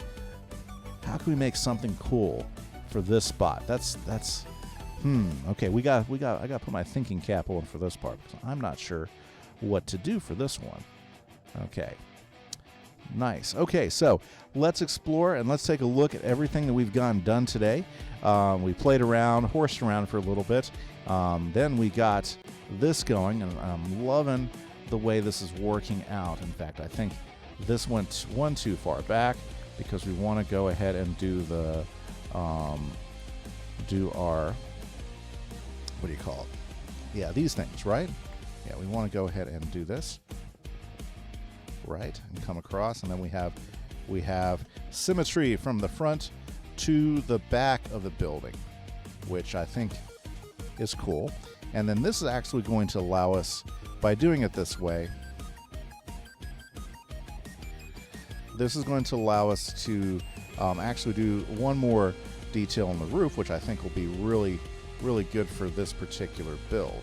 [SPEAKER 1] How can we make something cool for this spot? Okay, I got to put my thinking cap on for this part because I'm not sure what to do for this one. Okay. Nice. Okay, so let's explore and let's take a look at everything that we've done today. We played around, horsed around for a little bit. Then we got this going, and I'm loving the way this is working out. In fact, I think this went one too far back because we want to go ahead and do the do our, what do you call it? Yeah, these things, right? Yeah, we want to go ahead and do this. Right, and come across, and then we have symmetry from the front to the back of the building, which I think is cool. And then this is actually going to allow us, by doing it this way, this is going to allow us to actually do one more detail on the roof, which I think will be really, really good for this particular build.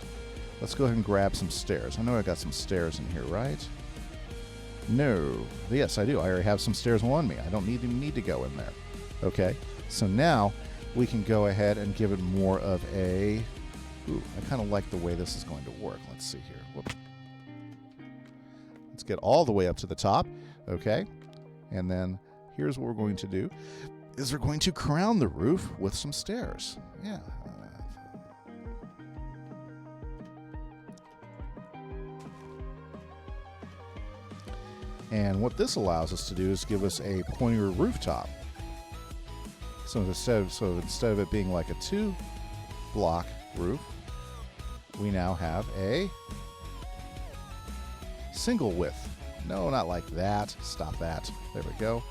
[SPEAKER 1] Let's go ahead and grab some stairs. I know I got some stairs in here, right? No. Yes, I do. I already have some stairs on me. I don't even need to go in there. Okay. So now we can go ahead and give it more of a... Ooh, I kind of like the way this is going to work. Let's see here. Whoop. Let's get all the way up to the top. Okay. And then here's what we're going to do is we're going to crown the roof with some stairs. Yeah. And what this allows us to do is give us a pointier rooftop. So instead of it being like a 2-block roof, we now have a single width. No, not like that. Stop that. There we go.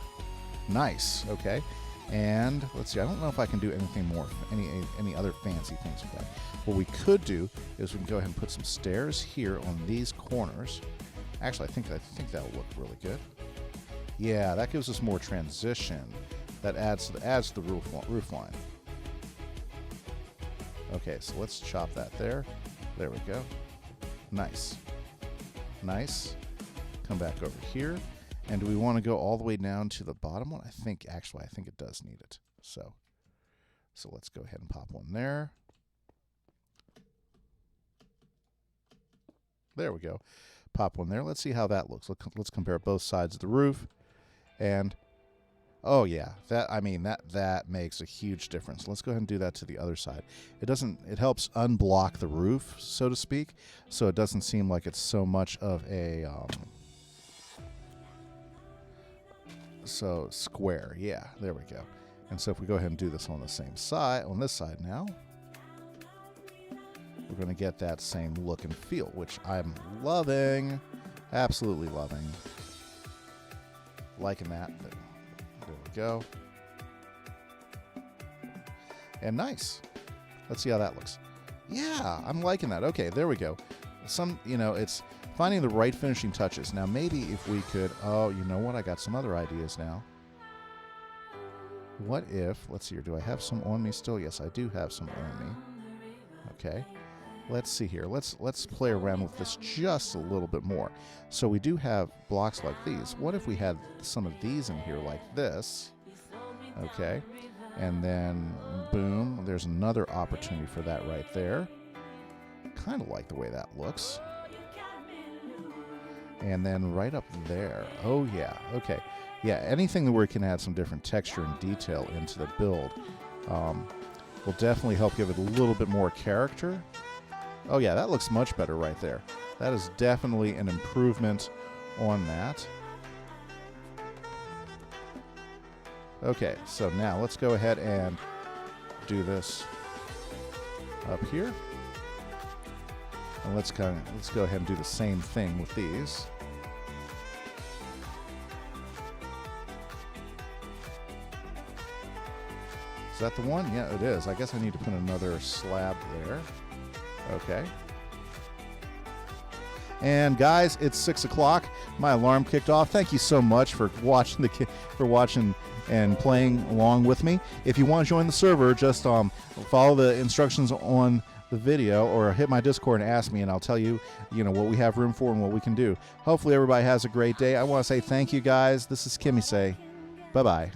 [SPEAKER 1] Nice. Okay. And let's see. I don't know if I can do anything more, any other fancy things with that. What we could do is we can go ahead and put some stairs here on these corners. Actually, I think that'll look really good. Yeah, that gives us more transition. That adds to the roof line. Okay, so let's chop that there. There we go. Nice. Nice. Come back over here. And do we want to go all the way down to the bottom one? I think it does need it. So let's go ahead and pop one there. There we go. Pop one there. Let's see how that looks. Let's compare both sides of the roof. And Oh yeah, that makes a huge difference. Let's go ahead and do that to the other side. It helps unblock the roof, so to speak, so it doesn't seem like it's so much of a so square. Yeah, there we go. And so if we go ahead and do this on the same side, on this side now, we're going to get that same look and feel, which I'm loving, absolutely loving. Liking that. There we go. And nice. Let's see how that looks. Yeah, I'm liking that. Okay, there we go. It's finding the right finishing touches. Now, maybe if we could, oh, you know what? I got some other ideas now. What if, let's see here, do I have some on me still? Yes, I do have some on me. Okay. Let's see here. Let's play around with this just a little bit more. So we do have blocks like these. What if we had some of these in here like this? Okay. And then, boom, there's another opportunity for that right there. Kind of like the way that looks. And then right up there. Oh, yeah. Okay. Yeah, anything where we can add some different texture and detail into the build will definitely help give it a little bit more character. Oh, yeah, that looks much better right there. That is definitely an improvement on that. Okay, so now let's go ahead and do this up here. And let's go ahead and do the same thing with these. Is that the one? Yeah, it is. I guess I need to put another slab there. Okay. And guys, it's 6 o'clock. My alarm kicked off. Thank you so much for watching and playing along with me. If you want to join the server, just follow the instructions on the video or hit my Discord and ask me, and I'll tell you, what we have room for and what we can do. Hopefully everybody has a great day. I want to say thank you, guys. This is Kimise. Bye-bye.